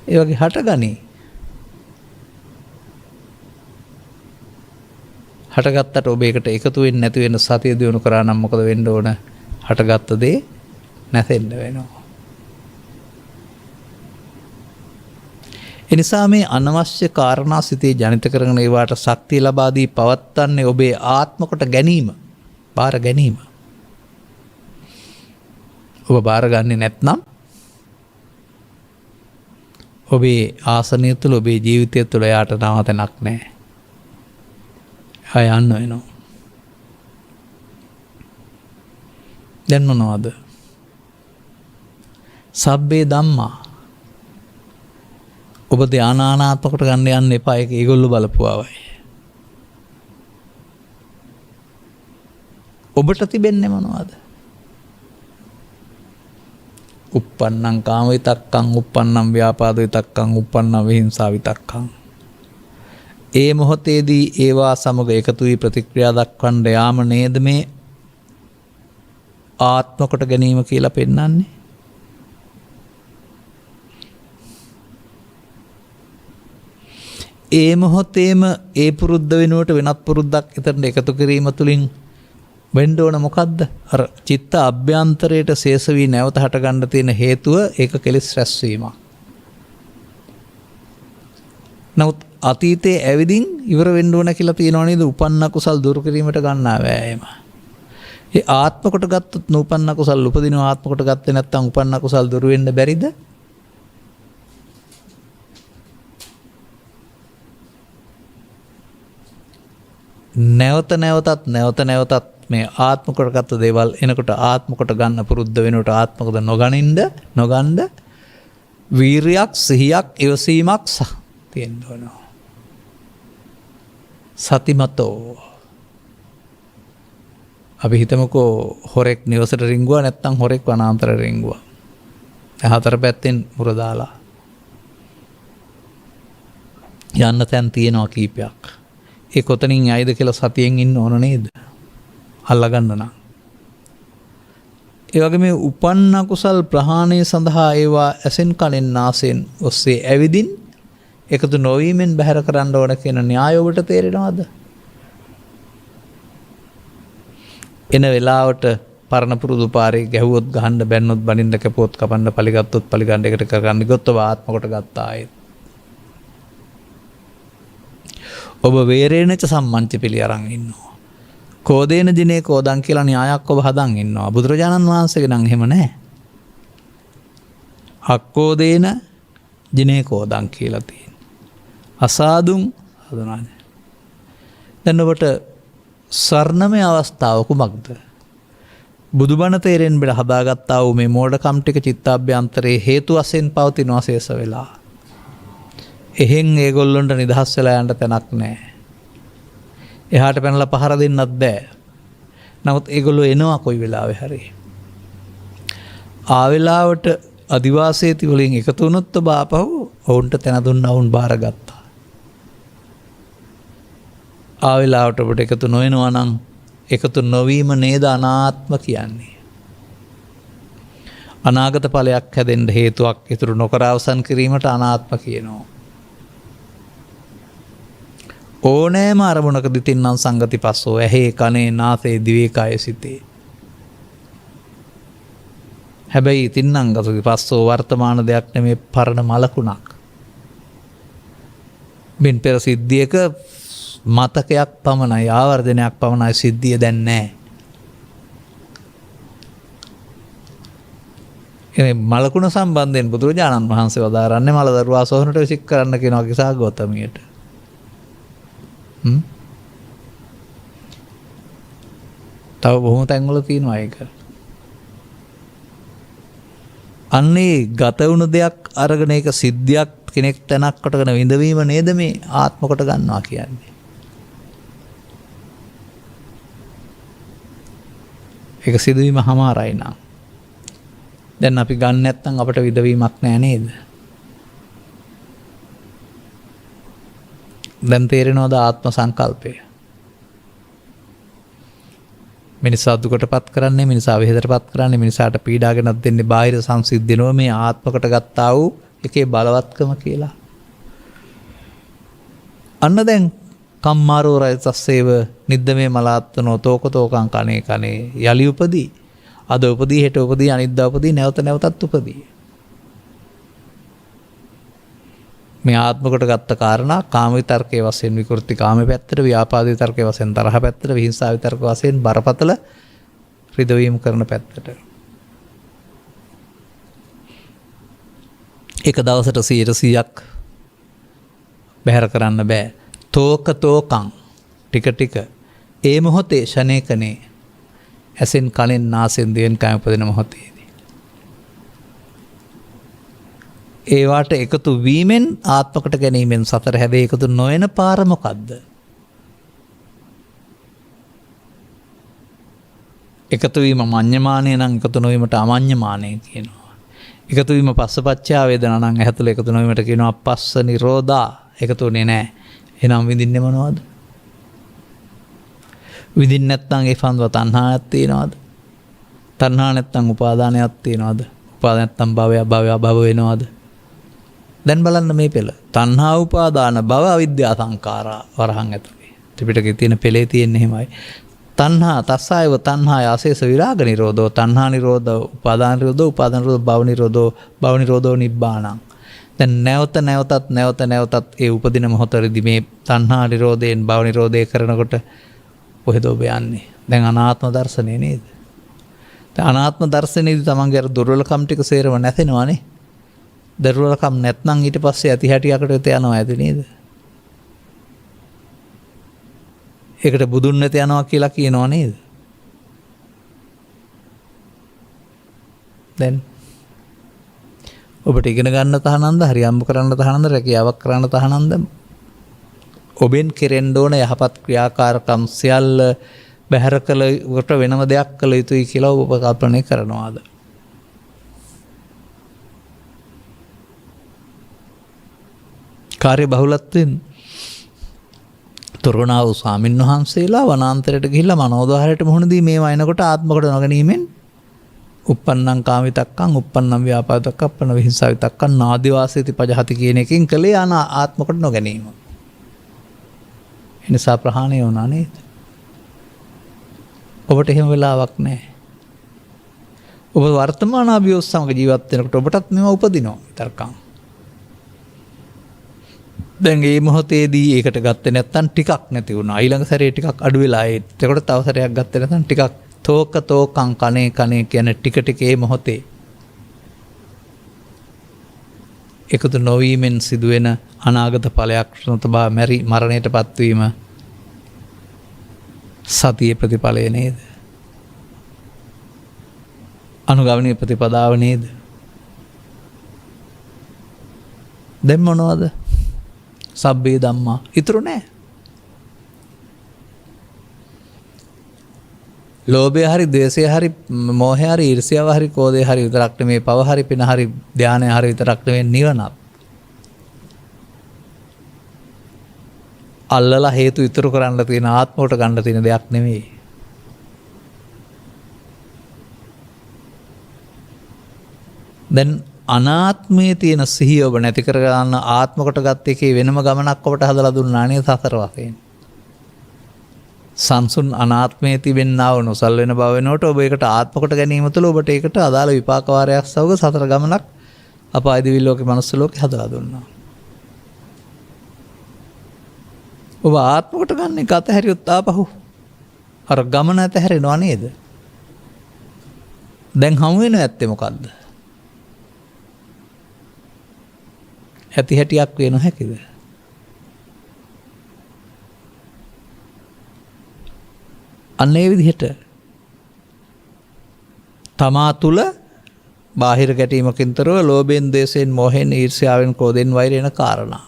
ඒ වගේ හටගනි. හටගත්තට ඔබ ඒකට එකතු වෙන්නේ නැති වෙන සතිය දිනු කරා නම් මොකද වෙන්න ඕන? හටගත්ත දේ නැසෙන්න වෙනවා. එනිසා මේ අනවශ්‍ය කාරණා සිතේ ජනිත කරගෙන ඒවාට ශක්තිය ලබා දී පවත්වන්නේ ඔබේ ආත්මකට ගැනීම, බාර ගැනීම. ඔබ බාරගන්නේ නැත්නම් ඔබේ ආසනය තුළ ඔබේ ජීවිතය තුළ යාට නවතනක් නැහැ. යන්න වෙනවා. දැන් මොනවද? සබ්බේ ධම්මා. ඔබ ධානානාත්මකට ගන්න යන්න එපා. ඒක ඒගොල්ලෝ බලපුවාවයි. ඔබට තිබෙන්නේ මොනවද? uppannam kama vitakkam uppannam ව්‍යාපාද විතක්කම් uppannam විහිංසා විතක්කම්. ඒ මොහොතේදී ඒවා සමග එකතු වී ප්‍රතික්‍රියා දක්වන්න යාම නේද මේ ආත්ම කොට ගැනීම කියලා පෙන්වන්නේ. ඒ මොහොතේම ඒ පුරුද්ද වෙනුවට වෙනත් පුරුද්දක් එතන එකතු කිරීම තුළින් වෙන්න ඕන මොකද්ද? අර චිත්ත අභ්‍යන්තරයට ශේෂ වී නැවත හට ගන්න තියෙන හේතුව ඒක කෙලෙස් රැස්වීමක්. නමුත් අතීතයේ ඇවිදින් ඉවර වෙන්න ඕන කියලා තියෙනව නේද? උපන්න කුසල් දුරු කිරීමට ගන්නා වෑයම. ඒ ආත්ම කොට ගත්තොත් නූපන්න කුසල් උපදිනවා. ආත්ම කොට ගත්තේ නැත්නම් උපන්න කුසල් දුරු වෙන්න බැරිද? නැවත නැවතත් මේ ආත්ම කොට ගත්ත දේවල් එනකොට ආත්ම කොට ගන්න පුරුද්ද වෙනකොට ආත්ම කොට නොගන්න වීරියක්, සිහියක්, ඉවසීමක් තියෙන්න ඕන. සතිමතෝ. අපි හිතමුකෝ හොරෙක් නිවසට රිංගුවා නැත්නම් හොරෙක් වනාන්තර රිංගුවා. හතර පැත්තෙන් මුර දාලා යන්න තැන් තියෙනවා කීපයක්. ඒ කොතනින් යයිද කියලා සතියෙන් ඉන්න ඕන නේද? අල්ලගන්න නම්. ඒ වගේ මේ උපන්න කුසල් ප්‍රහාණය සඳහා ඒවා ඇසෙන් කනෙන් නාසයෙන් ඔස්සේ ඇවිදින් එකතු නොවීමෙන් බැහැර කරන්න ඕන කියන න්‍යාය ඔබට තේරෙනවද? එන වෙලාවට පරණ පුරුදු පාරේ ගැහුවොත් ගහන්න බැන්නොත් බනින්න කැපුවොත් කපන්න පලිගත්තොත් පලිගන්න එකට කරගන්න ගොත්තව ආත්ම කොට ගත්තා ආයෙත්. ඔබ වේරේනච සම්මංච පිළි අරන් ඉන්නවා. කෝදේන දිනේ කෝදන් කියලා න්‍යායක් ඔබ හදන් ඉන්නවා. බුදුරජාණන් වහන්සේගේ නම් එහෙම නැහැ. අක්කෝදේන දිනේ කෝදන් කියලා තියෙනවා. අසාදුන් හදනවානේ. දැන් ඔබට සරණමය අවස්ථාව කුමක්ද? බුදුබණ තේරෙන් බෙර හදාගත්තා වූ මේ මෝඩකම් ටික චිත්තාභ්‍යන්තරයේ හේතු වශයෙන් පවතිනවා ශේෂ වෙලා. එහෙන් ඒගොල්ලොන්ට නිදහස් වෙලා යන්න තැනක් නැහැ. එහාට පැනලා පහර දෙන්නත් බෑ. නමුත් ඒගොල්ලෝ එනවා කොයි වෙලාවෙ හරි. ආවෙලාවට අදිවාසීති වලින් එකතු වුණොත් ඔබ ආපහු ඔවුන්ට තැන දුන්නා වුන් බාරගත්තා. ආවෙලාවට ඔබට එකතු නොවෙනවා නම් එකතු නොවීම නේද අනාත්ම කියන්නේ. අනාගත ඵලයක් හැදෙන්න හේතුවක් ඉතුරු නොකර අවසන් කිරීමට අනාත්ම කියනවා. ඕනෑම අරමුණක දිතින්නම් සංගති පස්සෝ ඇහි කනේ නාසයේ දිවේ කය සිතේ. හැබැයි ඉතින්නම් ගති පස්සෝ වර්තමාන දෙයක් නෙමේ පරණ මලකුණක්. මින් පෙර සිද්ධියක මතකයක් පමණයි ආවර්ජනයක් පමණයි සිද්ධිය දැන් නැහැ. ඒ මලකුණ සම්බන්ධයෙන් බුදුරජාණන් වහන්සේ වදාරන්නේ මල දරුවා සොහනට විසික් කරන්න කියනවා කිසා ගෞතමියට. තව බොහොම තැන්වල තියෙනවා ඒක. අන්නේ ගත වුණු දෙයක් අරගෙන ඒක සිද්ධියක් කෙනෙක් තැනක් කොටගෙන විඳවීම නේද මේ ආත්ම කොට ගන්නවා කියන්නේ. ඒක සිදුවීම හමාරයි නම් දැන් අපි ගන්න නැත්නම් අපිට විඳවීමක් නෑ නේද? දැන් තේරෙනවද ආත්ම සංකල්පය? මිනිසා දුකටපත් කරන්නේ, මිනිසා වෙහෙදටපත් කරන්නේ, මිනිසාට පීඩා ගෙනත් දෙන්නේ බාහිර සංසිද්ධිය නොවේ මේ ආත්මකට ගත්තා වූ එකේ බලවත්කම කියලා. අන්න දැන් කම්මාරෝ රයසස්සේව නිද්දමේ මලාත්නෝ තෝකතෝකං කනේ කනේ යලි උපදී. අද උපදී හෙට උපදී අනිද්දා උපදී නැවත නැවතත් උපදී. මේ ආත්මකට ගත්ත කාරණා කාම විතර්කයේ වශයෙන් විකෘති කාම පැත්තට, ව්‍යාපාද විතර්කයේ වශයෙන් තරහ පැත්තට, විහිංසාව විතර්ක වශයෙන් බරපතල රිදවීම කරන පැත්තට. එක දවසට 100%ක් බැහැර කරන්න බෑ. තෝකතෝකං ටික ටික ඒ මොහොතේ ෂණේකනේ ඇසෙන් කනෙන් නාසෙන් දිවෙන් කයෙන් උපදින මොහොතේදී ඒවාට එකතු වීමෙන් ආත්මකට ගැනීමෙන් සතර හැබැයි එකතු නොවන පාර මොකද්ද? එකතු වීම මඤ්ඤමානය නම් එකතු නොවීමට අමඤ්ඤමානය කියනවා. එකතු වීම පස්සපච්චා වේදනා නම් ඇතුළ එකතු නොවීමට කියනවා පස්ස නිරෝධා. එකතුනේ නැහැ. එහෙනම් විඳින්නේ මොනවද? විඳින්න නැත්නම් ඒ ෆන්ව තණ්හාවක් තියනවද? තණ්හා නැත්නම් උපාදානයක් තියනවද? උපාදාන නැත්නම් භව වෙනවද? දැන් බලන්න මේ පෙළ. තණ්හා උපාදාන භව අවිද්‍යා සංඛාරා වරහන් ඇතුලේ. ත්‍රිපිටකයේ තියෙන පෙළේ තියෙන්නේ එහෙමයි. තණ්හා තස්සායව තණ්හාය ආශේෂ විරාග නිරෝධෝ තණ්හා නිරෝධෝ උපාදාන නිරෝධෝ උපාදාන නිරෝධෝ භව නිරෝධෝ නිබ්බාණං. දැන් නැවත නැවතත් ඒ උපදින මොහොතේදී මේ තණ්හා නිරෝධයෙන් භව නිරෝධය කරනකොට කොහෙද ඔබ යන්නේ? දැන් අනාත්ම දර්ශනය නේද? දැන් අනාත්ම දර්ශනයේදී තමන්ගේ අර දුර්වලකම් ටික සේරම නැතෙනවානේ. දුර්වලකම් නැත්නම් ඊට පස්සේ ඇති හැටියකට යනවා ඇති නේද? ඒකට බුදුන් වෙත යනවා කියලා කියනවා නේද? දැන් ඔබට ඉගෙන ගන්න තහනන්ද, හරි අම්බ කරන්න තහනන්ද, රැකියාවක් කරන්න තහනන්ද, ඔබෙන් කෙරෙන්න ඕන යහපත් ක්‍රියාකාරකම් සියල්ල බැහැර කළකොට වෙනම දෙයක් කළ යුතුයි කියලා ඔබ කල්පනා කරනවාද? කාර්ය බහුලත්වයෙන් තොරණා වූ ස්වාමීන් වහන්සේලා වනාන්තරයට ගිහිල්ලා මනෝද්වාරයට මුහුණ දී මේ වයින්කොට ආත්මකට නොගැනීමෙන් uppannam කාමිතක්කං uppannam ව්‍යාපාදක්කං uppන්න විහිංසාවිතක්කං නාදිවාසීති පජහති කියන එකෙන් කලේ ආත්මකට නොගැනීම. එනිසා ප්‍රහාණය වුණා නේද? ඔබට එහෙම වෙලාවක් නැහැ. ඔබ වර්තමාන අභියෝග සමග ජීවත් වෙනකොට ඔබටත් මේවා උපදිනවා විතරකම්. දැන් මේ මොහොතේදී ඒකට ගත්තේ නැත්නම් ටිකක් නැති වුණා. ඊළඟ සැරේ ටිකක් අඩු වෙලා ඒත් එතකොට තව සැරයක් ගත්තේ නැත්නම් ටිකක් තෝකං කනේ කියන ටික මේ මොහොතේ එකතු නොවීමෙන් සිදුවෙන අනාගත ඵලයක් නොතබා මරණයටපත් වීම සතියේ ප්‍රතිඵලය නේද? අනුගමනීය ප්‍රතිපදාව නේද? දැන් මොනවද? සබ්බේ ධම්මා ඉතුරු නැහැ. ලෝභය හරි, ද්වේෂය හරි, මෝහය හරි, ඊර්ෂ්‍යාව හරි, කෝධය හරි විතරක් නෙමේ, පව හරි, පින හරි, ධානය හරි විතරක් නෙමේ, නිවනත්. අල්ලලා හේතු ඉතුරු කරන්න තියෙන ආත්මයට ගන්න තියෙන දෙයක් නෙමෙයි. දැන් අනාත්මයේ තියෙන සිහිය ඔබ නැති කර ගන්න ආත්මකට ගත්ත එකේ වෙනම ගමනක් ඔබට හදලා දුන්නා නේ සතර වශයෙන්. සංසුන් අනාත්මයේ තිබෙන්නා වූ නොසල් වෙන බව වෙනකොට ඔබ ඒකට ආත්මකට ගැනීම තුළ ඔබට ඒකට අදාළ විපාක වාරයක් සවග සතර ගමනක් අපාය දිවි ලෝකේ මනුස්ස ලෝකේ හදලා දුන්නා. ඔබ ආත්මකට ගන්න එක අතහැරියොත් ආපහු අර ගමන අතහැරෙනවා නේද? දැන් හමු වෙන ඇත්තේ මොකද්ද? ඇති හැටියක් වේ නොහැකිද? අන්න ඒ විදිහට තමා තුළ බාහිර ගැටීමකින් තොරව ලෝභයෙන්, ද්වේෂයෙන්, මෝහයෙන්, ඊර්ෂ්‍යාවෙන්, ක්‍රෝධයෙන්, වෛරයෙන් කාරණා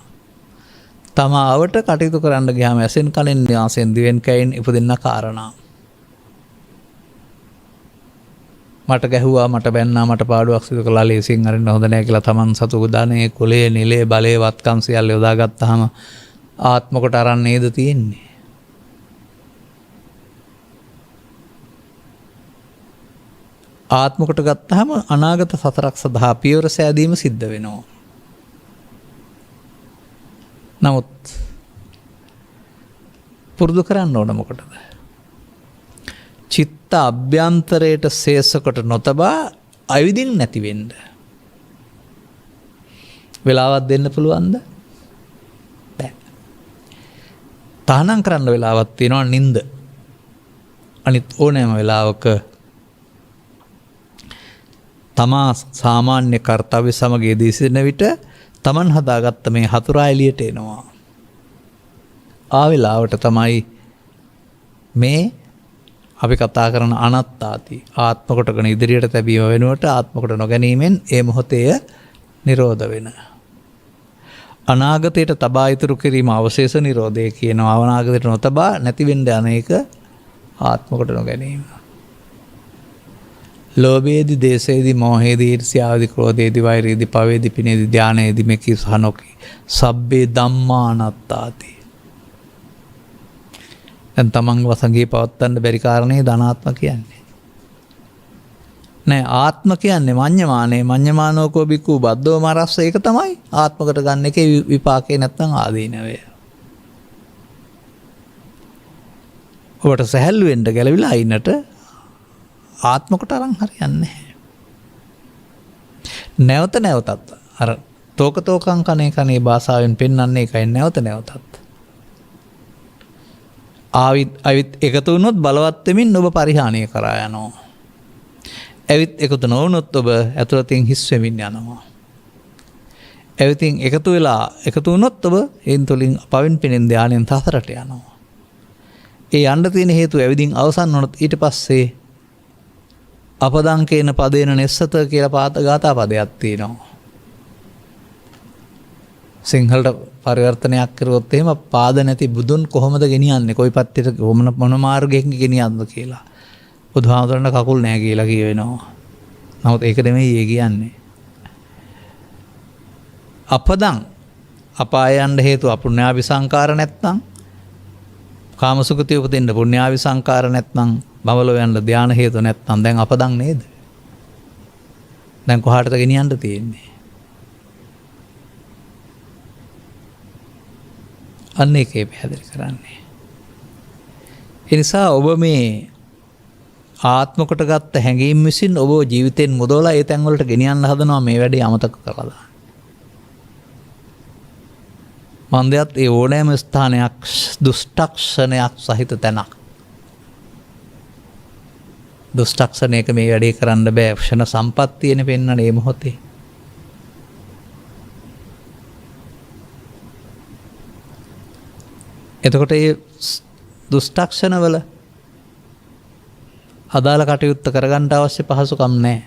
තමාවට කටයුතු කරන්න ගියාම ඇසෙන්, කනෙන්, නාසයෙන්, දිවෙන්, කයෙන් ඉපදෙන්න කාරණා. මට ගැහුවා, මට බැන්නා, මට පාඩුවක් සිදු කළා, ලේසියෙන් අරින්න හොඳ නැහැ කියලා තමන් සතු උදානේ කුලයේ, නිලයේ, බලයේ, වත්කම් සියල්ල යොදාගත්තාම ආත්මකට අරන් නේද තියෙන්නේ? ආත්මකට ගත්තාම අනාගත සතරක් සඳහා පියවර සෑදීම සිද්ධ වෙනවා. නමුත් පුරුදු කරන්න ඕන මොකටද? චිත්ත අභ්‍යන්තරයට ශේෂකොට නොතබා අවිදින් නැති වෙන්න. වෙලාවක් දෙන්න පුළුවන්ද? බෑ. තහනම් කරන්න වෙලාවක් තියෙනවා නිින්ද. අනිත් ඕනෑම වෙලාවක තමා සාමාන්‍ය කර්තව්‍ය සමග යෙදී සිටින විට තමන් හදාගත්ත මේ හතුරා එළියට එනවා. ආවෙලාවට තමයි මේ අපි කතා කරන අනත්තාති ආත්ම කොටගෙන ඉදිරියට තැබීම වෙනුවට ආත්ම කොට නොගැනීමෙන් ඒ මොහොතේ නිරෝධ වෙන. අනාගතයට තබා ඉතුරු කිරීම අවශේෂ නිරෝධය කියනවා. අනාගතයට නොතබා නැති වෙන්න යන එක ආත්ම කොට නොගැනීම. ලෝභයේදී, දේශයේදී, මෝහයේදී, ඊර්ෂ්‍යාවේදී, ක්‍රෝධයේදී, වෛරයේදී, පවේදී, පිනේදී, ධානයේදී මෙකී සහනෝකී සබ්බේ ධම්මානත්තාති. දැන් තමන් වසඟේ පවත්තන්න බැරි කාරණේ ධනාත්ම කියන්නේ. නෑ ආත්ම කියන්නේ මඤ්ඤමානේ. මඤ්ඤමානෝකෝ බිකු බද්දෝ මරස්ස ඒක තමයි ආත්මකට ගන්න එකේ විපාකේ නැත්නම් ආදීනවය. ඔබට සැහැල්ලු වෙන්න ගැලවිලා ඉන්නට ආත්මකට අරන් හරියන්නේ නැහැ. නැවත නැවතත් අර තෝකතෝකං කනේ කනේ භාෂාවෙන් පෙන්වන්නේ ඒකයි නැවත නැවතත්. ආවිත් එකතු වුණොත් බලවත් වෙමින් ඔබ පරිහානිය කරා යනවා. ඇවිත් එකතු නොවුනොත් ඔබ ඇතුළතින් හිස් වෙමින් යනවා. ඇවිතින් එකතු වෙලා එකතු වුණොත් ඔබ එයින් තුලින් පවෙන් පිනෙන් ධානයෙන් තහතරට යනවා. ඒ යන්න තියෙන හේතුව ඇවිදින් අවසන් වුණොත් ඊට පස්සේ අපදංකේන පදේන නෙස්සත කියලා පාත ගාථා පදයක් තියෙනවා. සිංහලට පරිවර්තනයක් කරුවොත් එහෙම පාද නැති බුදුන් කොහොමද ගෙනියන්නේ? කොයි පැත්තට මොන මාර්ගයකින් ගෙනියන්නද කියලා. බුදුහාමුදුරන්ට කකුල් නැහැ කියලා කියවෙනවා. නමුත් ඒක නෙමෙයි ඒ කියන්නේ. අපදං අපාය යන්න හේතුව අපුණ්‍යාවි සංකාර නැත්නම්, කාමසුඛතිය උපදින්න පුණ්‍යාවි සංකාර නැත්නම්, බවලෝ යන්න ධාන හේතු නැත්නම් දැන් අපදං නේද? දැන් කොහාටද ගෙනියන්න තියෙන්නේ? අන්න ඒකේ පැහැදිලි කරන්නේ. ඒ නිසා ඔබ මේ ආත්ම කොට ගත්ත හැඟීම් විසින් ඔබ ජීවිතෙන් මුදවලා ඒ තැන් වලට ගෙනියන්න හදනවා මේ වැඩේ අමතක කරලා. මන්දයත් ඒ ඕනෑම ස්ථානයක් දුෂ්ටක්ෂණයක් සහිත තැනක්. දුෂ්ටක්ෂණයක මේ වැඩේ කරන්න බෑ. ක්ෂණ සම්පත්තියනේ පෙන්වන්නේ මේ මොහොතේ. එතකොට මේ දුෂ්ටක්ෂණවල අදාළ කටයුත්ත කරගන්න අවශ්‍ය පහසුකම් නැහැ.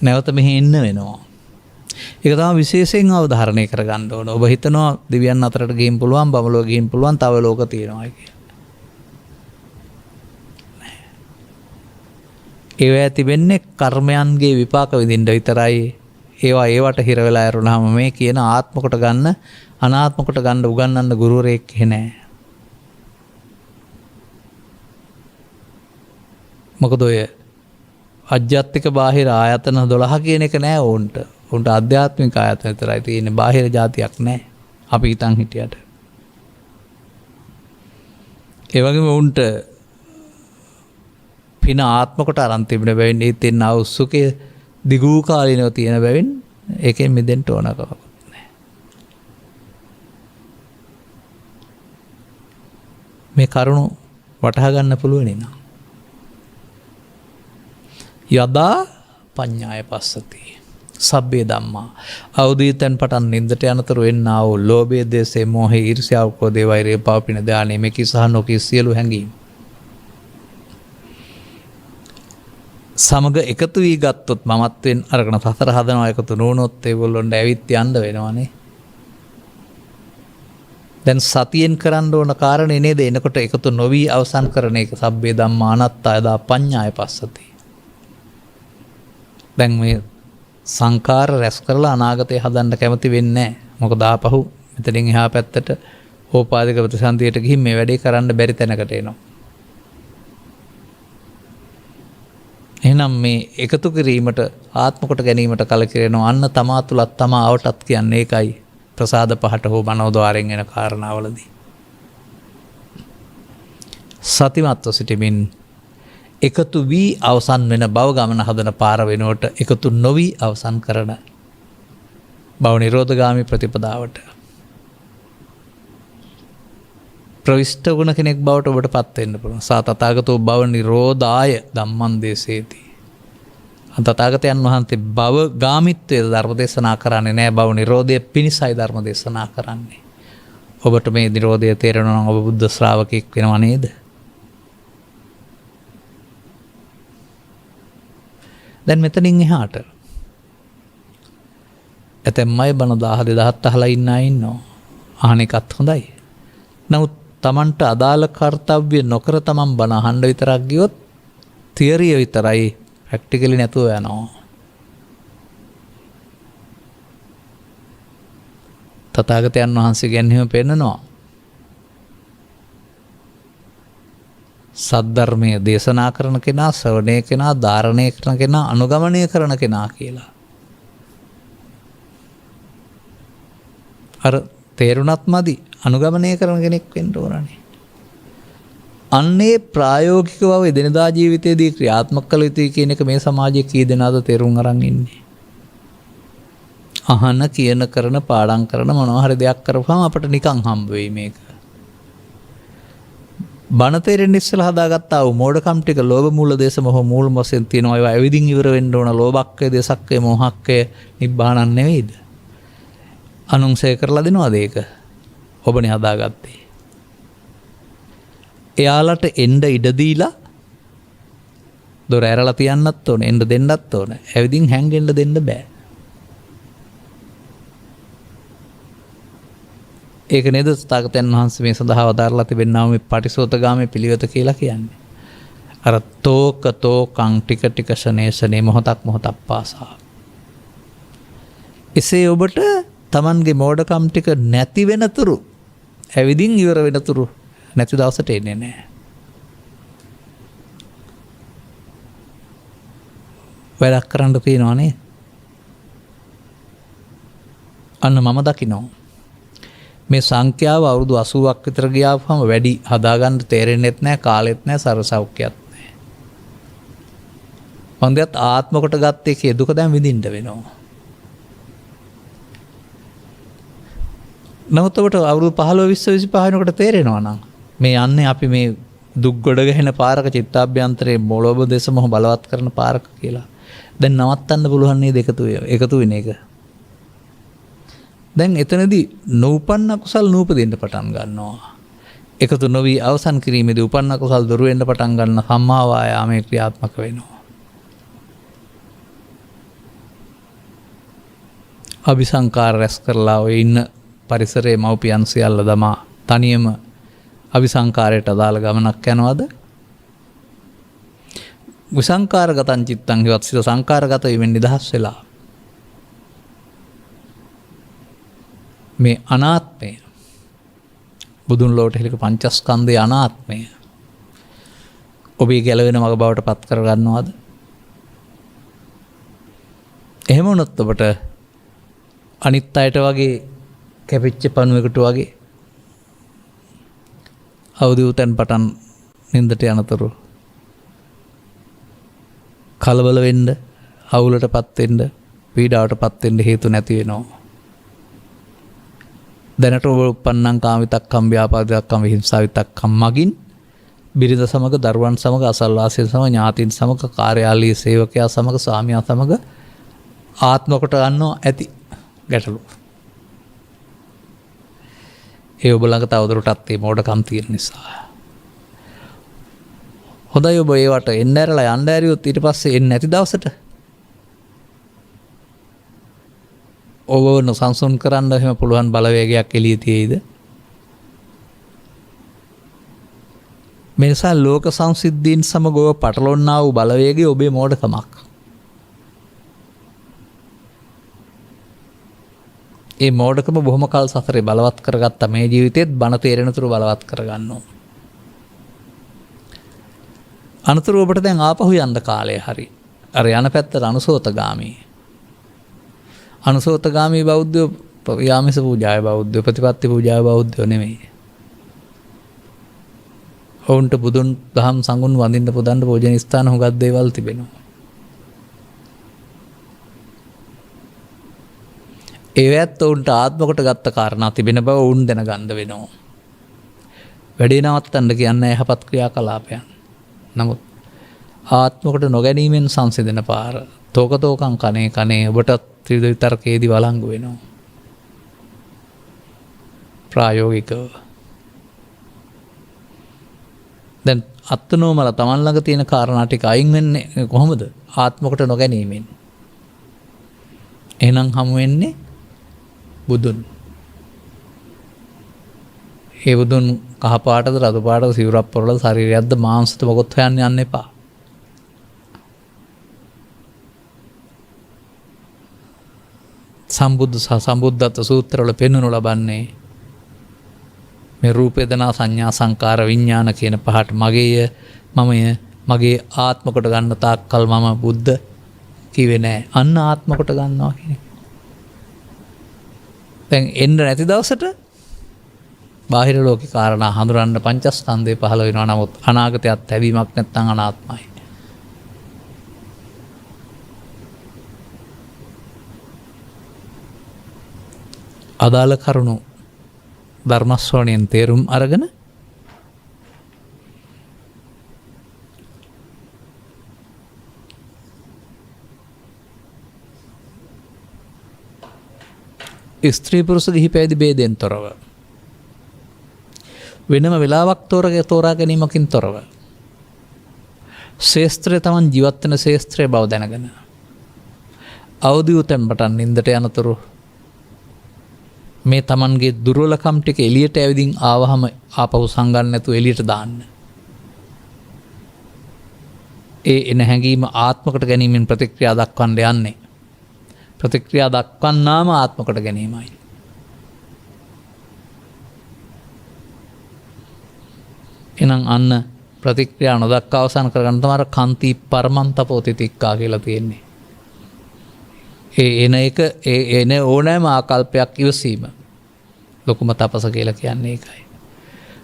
නැවත මෙහි ඉන්න වෙනවා. ඒක තමයි විශේෂයෙන් අවධාරණය කරගන්න ඕන. ඔබ හිතනවා දිව්‍යයන් අතරට ගිහින් පුළුවන්, බඹලෝ ගිහින් පුළුවන්, තව ලෝක තියෙනවා කියලා. ඒවා තිබෙන්නේ කර්මයන්ගේ විපාක විඳින්න විතරයි. ඒවට හිර වෙලා ඇරුණාම මේ කියන ආත්ම කොට ගන්න, අනාත්ම කොට ගන්න උගන්වන්න ගුරුවරයෙක් නැහැ. මොකද ඔය අධ්‍යාත්මික බාහිර ආයතන 12 කියන එක නෑ උන්ට. උන්ට ආධ්‍යාත්මික ආයතන විතරයි තියෙන්නේ. බාහිර જાතියක් නෑ. අපි හිතන් හිටියට. ඒ වගේම උන්ට පින ආත්ම කොට අරන් තිබෙන බැවින් ඒ තියෙන අවසුකේ දිගු කාලිනව තියෙන බැවින් ඒකෙන් මිදෙන්න ඕනකමක් නෑ. මේ කරුණු වටහා ගන්න පුළුවන් නේද? යදා පඤ්ඤාය පස්සති සබ්බේ ධම්මා අවදීතෙන් පටන් නින්දට යනතුරු වෙන්නා වූ ලෝභය, දේශය, මෝහය, ඊර්ෂ්‍යාව, ක්‍රෝධය, වෛරය, පාපින ධානය මේකී සහ නොකී සියලු හැඟීම් සමග එකතු වී ගත්තොත් මමත්වෙන් අරගෙන සතර හදනවා. එකතු නොවුනොත් ඒගොල්ලොන්ට ඇවිත් යන්න වෙනවනේ. දැන් සතියෙන් කරන්න ඕන කාරණේ නේද? එනකොට එකතු නොවි අවසන් කරන එක. සබ්බේ ධම්මා අනාත්තා යදා පඤ්ඤාය පස්සති. දැන් මේ සංකාර රැස් කරලා අනාගතය හදන්න කැමති වෙන්නේ නැහැ. මොකද ආපහු මෙතනින් එහා පැත්තට ඕපාදික ප්‍රතිසන්දියට ගිහින් මේ වැඩේ කරන්න බැරි තැනකට එනවා. එහෙනම් මේ එකතු කිරීමට, ආත්ම කොට ගැනීමට කලකිරෙනවා. අන්න තමා තුලත් තමා අවටත් කියන්නේ ඒකයි. ප්‍රසාද පහට හෝ මනෝද්වාරයෙන් එන කාරණාවලදී සතිමත්ව සිටමින් එකතු වී අවසන් වෙන බව ගමන හදන පාර වෙනුවට එකතු නොවි අවසන් කරන බව නිරෝධගාමී ප්‍රතිපදාවට ප්‍රවිෂ්ඨ වුණ කෙනෙක් බවට ඔබට පත් වෙන්න පුළුවන්. සා තථාගතෝ භව නිරෝධාය ධම්මං දේශේති. තථාගතයන් වහන්සේ භව ගාමිත්වයේ ධර්ම දේශනා කරන්නේ නැහැ. භව නිරෝධය පිණිසයි ධර්ම දේශනා කරන්නේ. ඔබට මේ නිරෝධය තේරෙනවා නම් ඔබ බුද්ධ ශ්‍රාවකෙක් වෙනව නේද? දැන් මෙතනින් එහාට ඇතැම්මයි බණ 10 2000 අහලා ඉන්න අය ඉන්නවා. අහන එකත් හොඳයි. නමුත් Tamanට අදාළ කාර්යය නොකර Taman බණ අහන්න විතරක් ගියොත් තියරිය විතරයි ප්‍රැක්ටිකලි නැතුව යනවා. තථාගතයන් වහන්සේ ගැනීම පෙන්නනවා. සද්ධර්මයේ දේශනා කරන කෙනා, ශ්‍රවණය කෙනා, ධාරණය කරන කෙනා, අනුගමනය කරන කෙනා කියලා. අර තේරුණත් මදි අනුගමනය කරන කෙනෙක් වෙන්න ඕනනේ. අන්නේ ප්‍රායෝගිකව එදිනදා ජීවිතයේදී ක්‍රියාත්මක කළ යුතුයි කියන එක මේ සමාජයේ කී දෙනාද තේරුම් අරන් ඉන්නේ. අහන කියන කරන පාඩම් කරන මොනවා හරි දෙයක් කරපුවම අපිට නිකන් හම්බ වෙයි මේක. බණ තේරෙන්න ඉස්සෙල්ලා හදාගත්තා වූ මෝඩකම් ටික ලෝභ මූල දේශ මොහ මූල වශයෙන් තියෙනවා. ඒවා එවිදින් ඉවර වෙන්න ඕන. ලෝභක්කය, දේශක්කය, මොහක්කය නිබ්බාණන් නෙවෙයිද? අනුන්සේ කරලා දෙනවද ඒක? ඔබනේ හදාගත්තේ. එයාලට එන්න ඉඩ දීලා දොර ඇරලා තියන්නත් ඕනේ, එන්න දෙන්නත් ඕනේ. එවිදින් හැංගෙන්න දෙන්න බෑ. ඒක නේද තථාගතයන් වහන්සේ මේ සඳහා වදාරලා තිබෙනා මේ පටිසෝතගාමී පිළිවෙත කියලා කියන්නේ. අර තෝකං ටික ටික ශනේශනේ මොහොතක් මොහොතක් පාසා. එසේ ඔබට Tamanගේ මෝඩකම් ටික නැති වෙනතුරු, ඇවිදින් ඉවර වෙනතුරු නැති දවසට එන්නේ නැහැ. වැඩක් කරන්න තියෙනවනේ. අන්න මම දකිනවා. මේ සංඛ්‍යාව අවුරුදු 80ක් විතර ගියාම වැඩි හදාගන්න තේරෙන්නෙත් නැහැ, කාලෙත් නැහැ, සර සෞඛ්‍යයත් නැහැ. වන්දයත් ආත්ම කොට ගත්ත එකේ දුක දැන් විඳින්න වෙනවා. නමුත් ඔබට අවුරුදු 15 20 25 වෙනකොට තේරෙනවා නම් මේ යන්නේ අපි මේ දුක් ගොඩ ගැහෙන පාරක, චිත්තාභ්‍යන්තරයේ මොළොබ දේශ මොහ බලවත් කරන පාරක කියලා. දැන් නවත්තන්න පුළුවන් නේද එකතු වෙන එක. දැන් එතනදී නූපන්න කුසල් නූපදින්න පටන් ගන්නවා. එකතු නොවි අවසන් කිරීමේදී උපන්න කුසල් දුරු වෙන්න පටන් ගන්න සම්මා වායාමයේ ක්‍රියාත්මක වෙනවා. අபிසංකාර රැස් කරලා ඔය ඉන්න පරිසරයේ මව්පියන් සියල්ල දමා තනියම අபிසංකාරයට අදාළ ගමනක් යනවද? විසංකාරගතං චිත්තං හිවත් සිත සංකාරගත වීමෙන් නිදහස් වෙලා මේ අනාත්මය, බුදුන් ලෝට හෙළික පංචස්කන්ධයේ අනාත්මය ඔබේ ගැලවෙන මඟ බවට පත් කරගන්නවද? එහෙම වුණොත් ඔබට අනිත් අයට වගේ කැපිච්ච පණුවකට වගේ අවදි උතෙන් පටන් නින්දට යනතුරු කලබල වෙන්න, අවුලටපත් වෙන්න, පීඩාවටපත් වෙන්න හේතු නැති වෙනවා. දැනට ඔබ උපන්නං කාමිතක්කම්, ව්‍යාපාදිතක්කම්, විහිංසාවිතක්කම් මගින් බිරිඳ සමග, දරුවන් සමග, අසල්වාසීන් සමග, ඥාතීන් සමග, කාර්යාලීය සේවකයා සමග, ස්වාමියා සමග ආත්ම කොට ගන්නවා ඇති ගැටලු. ඒ ඔබ ළඟ තවදුරටත් මේ මෝඩකම් තියෙන නිසා. හොඳයි ඔබ ඒවට එන්න ඇරලා යන්න ඇරියොත් ඊට පස්සේ එන්නේ නැති දවසට ඔබ නොසන්සුන් කරන්න එහෙම පුළුවන් බලවේගයක් එළිය තියෙයිද? මේ නිසා ලෝක සංසිද්ධීන් සමග ඔබ පටලවන්නා වූ බලවේගය ඔබේ මෝඩකමක්. ඒ මෝඩකම බොහොම කල් සසරේ බලවත් කරගත්ත මේ ජීවිතේත් බණ තේරෙන තුරු බලවත් කරගන්නවා. අනතුරු ඔබට දැන් ආපහු යන්න කාලය හරි. අර යන පැත්තට අනුසෝතගාමී. අනුසෝතගාමී බෞද්ධයෝ යාමිස පූජාය බෞද්ධයෝ, ප්‍රතිපත්ති පූජාය බෞද්ධයෝ නෙමෙයි. ඔවුන්ට බුදුන් දහම් සංගුණ වඳින්න පුදන්න පූජන ස්ථාන හුඟක් දේවල් තිබෙනවා. ඒවත් ඔවුන්ට ආත්ම කොට ගත්ත කාරණා තිබෙන බව ඔවුන් දැනගන්න වෙනවා. වැඩේ නවත්තන්න කියන්නේ යහපත් ක්‍රියාකලාපයන්. නමුත් ආත්ම කොට නොගැනීමෙන් සංසිඳන පාර තෝකතෝකං කනේ කනේ ඔබට ත්‍රිවිධ විතර්කයේදී වළංගු වෙනවා. ප්‍රායෝගිකව දැන් අත්නෝමල තමන් ළඟ තියෙන කාරණා ටික අයින් වෙන්නේ කොහොමද? ආත්මකට නොගැනීමෙන්. එහෙනම් හමු වෙන්නේ බුදුන්. ඒ බුදුන් කහ පාටද රතු පාටද සිවුරක් පොරලා ශරීරයක්ද මාංශද මොකොත් හොයන්න යන්න එපා. සම්බුද්ධ සහ සම්බුද්ධත්ව සූත්‍රවල පෙන්වනු ලබන්නේ මේ රූප වේදනා සංඥා සංකාර විඥාන කියන පහට මගේය මමය මගේ ආත්ම කොට ගන්න තාක්කල් මම බුද්ධ කිව්වේ නෑ. අන්න ආත්ම කොට ගන්නවා කියන්නේ. දැන් එන්න නැති දවසට බාහිර ලෝකේ කාරණා හඳුනන්න පංචස්කන්ධය පහළ වෙනවා. නමුත් අනාගතයත් ලැබීමක් නැත්නම් අනාත්මයි. අදාළ කරුණු ධර්ම ශ්‍රවණයෙන් තේරුම් අරගෙන ස්ත්‍රී පුරුෂ ගිහි පැවිදි ભેදයෙන් තොරව වෙනම වෙලාවක් තෝරා ගැනීමකින් තොරව ශේස්ත්‍රය තමන් ජීවත් වෙන ශේස්ත්‍රය බව දැනගෙන අවදි උතෙන් පටන් නින්දට යනතුරු මේ තමන්ගේ දුර්වලකම් ටික එළියට ඇවිදින් ආවහම ආපහු සංගන්න නැතුව එළියට දාන්න. ඒ එන හැඟීම ආත්මකට ගැනීමෙන් ප්‍රතික්‍රියා දක්වන්න යන්නේ. ප්‍රතික්‍රියා දක්වන්නාම ආත්මකට ගැනීමයි. එහෙනම් අන්න ප්‍රතික්‍රියා නොදක්වා අවසන් කරගන්න තමයි කාන්ති පරමන්තපෝතිතික්කා කියලා තියෙන්නේ. එන එක එන ඕනෑම ආකල්පයක් ඉවසීම ලොකුම තපස කියලා කියන්නේ ඒකයි.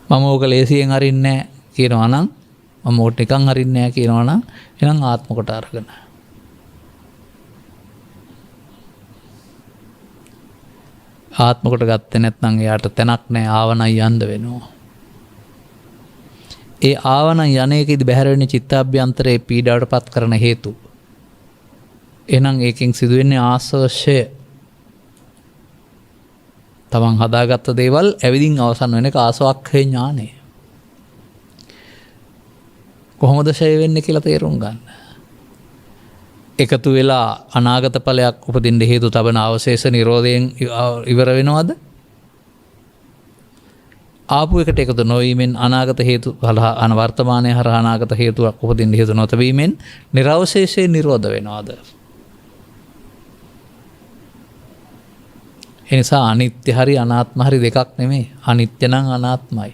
මම ඕක ලේසියෙන් අරින්නේ නැහැ කියනවා නම් මම ඕක නිකන් අරින්නේ නැහැ කියනවා නම් එහෙනම් ආත්ම කොට අරගෙන ආත්ම කොට ගත්තේ නැත්නම් එයාට තැනක් නැහැ ආවනයි යන්න වෙනවා. ඒ ආවන යන්නේකෙදි බැහැර වෙන චිත්තාභ්‍යන්තරයේ පීඩාවට පත් කරන හේතු එහෙනම් ඒකෙන් සිදුවෙන්නේ ආශ්‍රය. තමන් හදාගත්ත දේවල් ඇවිදින් අවසන් වෙන එක ආසවක්ඛය ඥානය. කොහොමද ෂය වෙන්නේ කියලා තේරුම් ගන්න. එකතු වෙලා අනාගත ඵලයක් උපදින්න හේතු තබන අවශේෂ නිරෝධයෙන් ඉවර වෙනවද? ආපු එකට එකතු නොවීමෙන් අනාගත හේතු හරහා වර්තමානයේ හරහා අනාගත හේතුවක් උපදින්න හේතු නොතබීමෙන් නිරවශේෂයෙන් නිරෝධ වෙනවද? එනිසා අනිත්‍ය හරි අනාත්ම හරි දෙකක් නෙමෙයි. අනිත්‍ය නම් අනාත්මයි.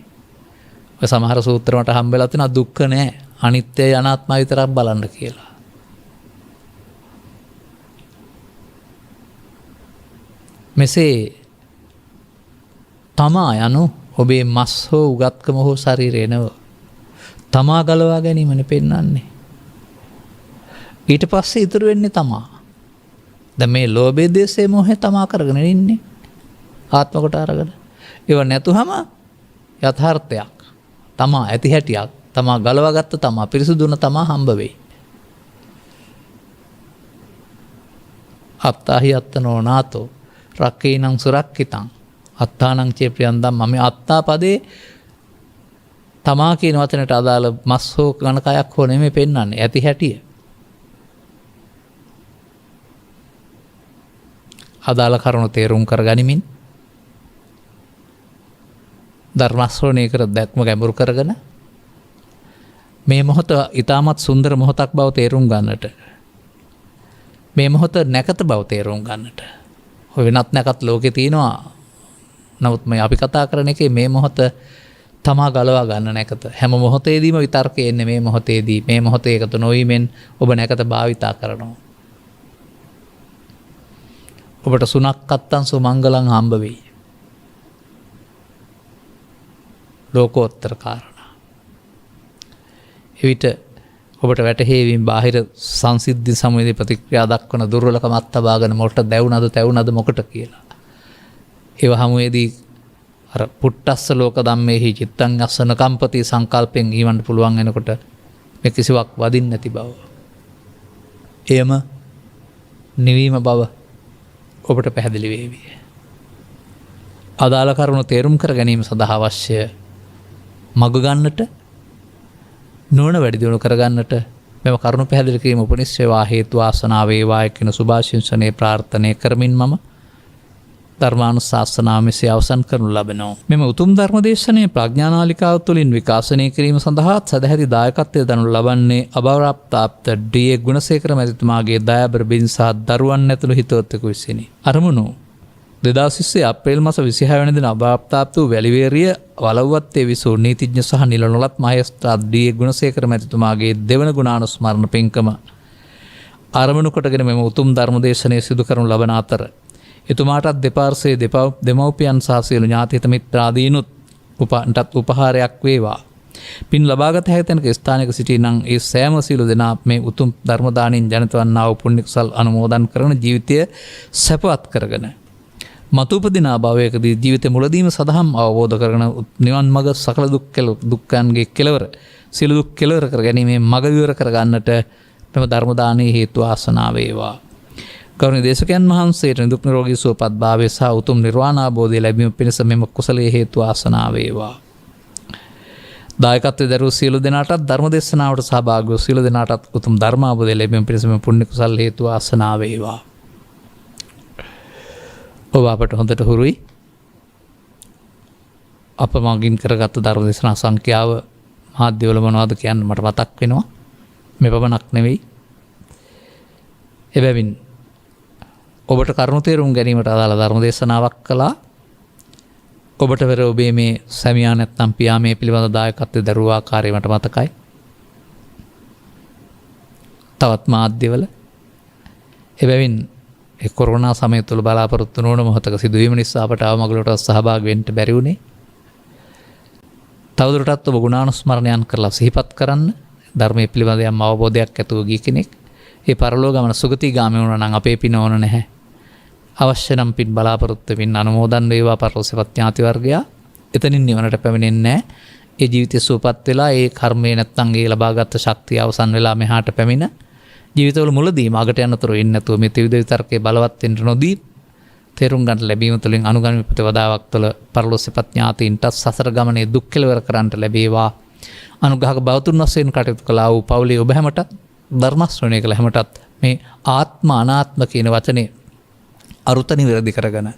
ඔය සමහර සූත්‍ර මට හම්බෙලා තියෙනවා දුක්ඛ නෑ. අනිත්‍යයි අනාත්මයි විතරක් බලන්න කියලා. මෙසේ තමා යනු ඔබේ මස් හෝ උගත්කම හෝ ශරීරය නෙව. තමා ගලවා ගැනීමනේ පෙන්වන්නේ. ඊට පස්සේ ඉතුරු වෙන්නේ තමා. දැන් මේ ලෝභය දේශේ මොහේ තමා කරගෙන ඉන්නේ. ආත්ම කොට අරගෙන. ඒව නැතුවම යථාර්ථයක්. තමා ඇති හැටියක්. තමා ගලවාගත්ත තමා පිරිසුදුන තමා හම්බ වෙයි. අත්තාහි අත්තනෝ නාතෝ රක්කේනං සුරක්කිතං අත්තානං චේ ප්‍රියන්දම් මම අත්තා පදේ තමා කියන වචනට අදාළ මස් හෝ ඝනකයක් හෝ නෙමෙයි පෙන්වන්නේ ඇති හැටිය. අදාළ කරුණු තේරුම් කරගනිමින් ධර්ම ශ්‍රවණය කර දැක්ම ගැඹුරු කරගෙන මේ මොහොත ඊටමත් සුන්දර මොහොතක් බව තේරුම් ගන්නට මේ මොහොත නැකත බව තේරුම් ගන්නට ඔය වෙනත් නැකත් ලෝකේ තියෙනවා. නමුත් මේ අපි කතා කරන එකේ මේ මොහොත තමා ගලවා ගන්න නැකත. හැම මොහොතේදීම විතර්කය එන්නේ මේ මොහොතේදී. මේ මොහොතේ එකතු නොවීමෙන් ඔබ නැකත භාවිතා කරනවා. ඔබට සුනක්කත්තං සුමංගලං හම්බ වෙයි. ලෝකෝත්තර කාරණා. එවිට ඔබට වැටහේවීම බාහිර සංසිද්ධි සමයේදී ප්‍රතික්‍රියා දක්වන දුර්වලකම අත්බාගෙන මොකට දැවුනද තැවුනද මොකට කියලා. ඒව හමුවේදී අර පුට්ටස්ස ලෝක ධම්මේහි චිත්තං අස්සන කම්පති සංකල්පෙන් ඊවන්න පුළුවන් වෙනකොට මේ කිසිවක් වදින්න නැති බව. එයම නිවීම බව ඔබට පැහැදිලි වේවි. අදාළ කරුණු තේරුම් කර ගැනීම සඳහා අවශ්‍ය මඟ ගන්නට නුවණ වැඩි දියුණු කරගන්නට මෙම කරුණු පැහැදිලි කිරීම උපනිශ්‍රේවා හේතු වාසනා වේවා කියන සුභාශිංසනයේ ප්‍රාර්ථනා කරමින් මම ධර්මානුශාසනාව මෙසේ අවසන් කරනු ලබනවා. මෙම උතුම් ධර්මදේශනයේ ප්‍රඥානාලිකාව තුළින් විකාශනය කිරීම සඳහා සදැහැති දායකත්වය දනු ලබන්නේ අභාවප්‍රාප්ත ඩී.ඒ. ගුණසේකර මැතිතුමාගේ දයාබර බිරිඳ සහ දරුවන් ඇතුළු හිතවතෙකු විසිනි. අරමුණු 2020 අප්‍රේල් මාස 26 වෙනි දින අභාවප්‍රාප්ත වූ වැලිවේරිය වලව්වත්තේ විසූ නීතිඥ සහ නිල නොලත් මහේස්ත්‍රාත් ඩී.ඒ. ගුණසේකර මැතිතුමාගේ දෙවන ගුණානුස්මරණ පින්කම අරමුණු කොටගෙන මෙම උතුම් ධර්මදේශනය සිදු කරනු ලබන අතර එතුමාටත් දෙපාර්ශ්වයේ දෙමව්පියන් සහ සියලු ඥාතිහිත මිත්‍රාදීනුත් උපහාරයක් වේවා. පින් ලබාගත හැකි තැනක ස්ථානයක සිටිනම් ඒ සෑම සියලු දෙනා මේ උතුම් ධර්ම දාණයෙන් ජනිත වන්නා වූ පුණ්‍ය කුසල් අනුමෝදන් කරන ජීවිතය සැපවත් කරගෙන මතුපදිනා භවයකදී ජීවිතේ මුලදීම සදහම් අවබෝධ කරගෙන නිවන් මඟ සකල දුක්ඛයන්ගේ කෙලවර සියලු දුක් කෙලවර කර ගැනීමේ මඟ විවර කර ගන්නට මෙම ධර්ම දානයේ හේතු ආසනාව වේවා. කරුණී දේශකයන් වහන්සේට නිදුක් නිරෝගී සුවපත් භාවය සහ උතුම් නිර්වාණ අවබෝධය ලැබීම පිණිස මෙම කුසලයේ හේතු ආසනාව වේවා. දායකත්වයේ දරූ සියලු දෙනාටත් ධර්ම දේශනාවට සහභාගී වූ සියලු දෙනාටත් උතුම් ධර්ම අවබෝධය ලැබීම පිණිස මෙම පුණ්‍ය කුසල හේතු ආසනාව වේවා. ඔබ අපට හොඳට හුරුයි. අප මගින් කරගත් ධර්ම දේශනා සංඛ්‍යාව මාධ්‍යවල මොනවද කියන්න මට මතක් වෙනවා. මේ පමණක් නෙවෙයි. එබැවින් ඔබට කරුණු තේරුම් ගැනීමට අදාළ ධර්ම දේශනාවක් කළා. ඔබට පෙර ඔබේ මේ සැමියා නැත්නම් පියා මේ පිළිබඳ දායකත්වයේ දරුව ආකාරය මට මතකයි. තවත් මාධ්‍යවල එබැවින් ඒ කොරෝනා සමය තුළ බලාපොරොත්තු නොවන මොහොතක සිදුවීම නිසා අපට අවමගලට සහභාගී වෙන්න බැරි වුණේ. තවදුරටත් ඔබ ගුණානුස්මරණයන් කරලා සිහිපත් කරන්න. ධර්මයේ පිළිබඳ යම් අවබෝධයක් ඇතුව ගිය කෙනෙක් ඒ පරලෝක ගමන සුගතිගාමී වුණා නම් අපේ පින ඕන නැහැ. අවශ්‍ය නම් පින් බලාපොරොත්තු වෙන්න අනුමෝදන් වේවා පරලෝකසපත් ඥාති වර්ගයා. එතනින් නිවනට පැමිණෙන්නේ නැහැ. ඒ ජීවිතය සුවපත් වෙලා ඒ කර්මය නැත්තම් ඒ ලබාගත් ශක්තිය අවසන් වෙලා මෙහාට පැමිණ ජීවිතවල මුලදීම අගට යනතුරු ඉන්නේ නැතුව මේ ත්‍රිවිධ විතර්කයේ බලවත් වෙන්න නොදී තේරුම් ගන්න ලැබීම තුළින් අනුගාමී ප්‍රතිවදාවක් තුළ පරලෝකසපත් ඥාතීන්ට සසර ගමනේ දුක් කෙලවර කරන්නට ලැබේවා. අනුග්‍රහක බවතුන් වශයෙන් කටයුතු කළා වූ පවුලේ ඔබ හැමටත් ධර්ම ශ්‍රවණය කළ හැමටත් මේ ආත්ම අනාත්ම කියන වචනේ අරුත නිවැරදි කරගෙන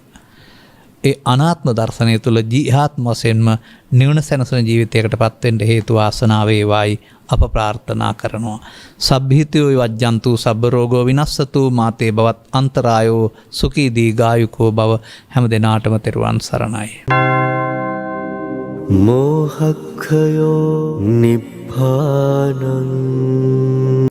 ඒ අනාත්ම දර්ශනය තුළ ජීහාත්ම වශයෙන්ම නිවන සැනසෙන ජීවිතයකට පත් වෙන්න හේතු වාසනාව වේවායි අප ප්‍රාර්ථනා කරනවා. සබ්බීතියෝ වජ්ජන්තු සබ්බ රෝගෝ විනස්සතු මාතේ බවත් අන්තරායෝ සුඛී දීඝායුකෝ බව හැම දිනාටම තෙරුවන් සරණයි. මෝහක්ඛයෝ නිබ්බානං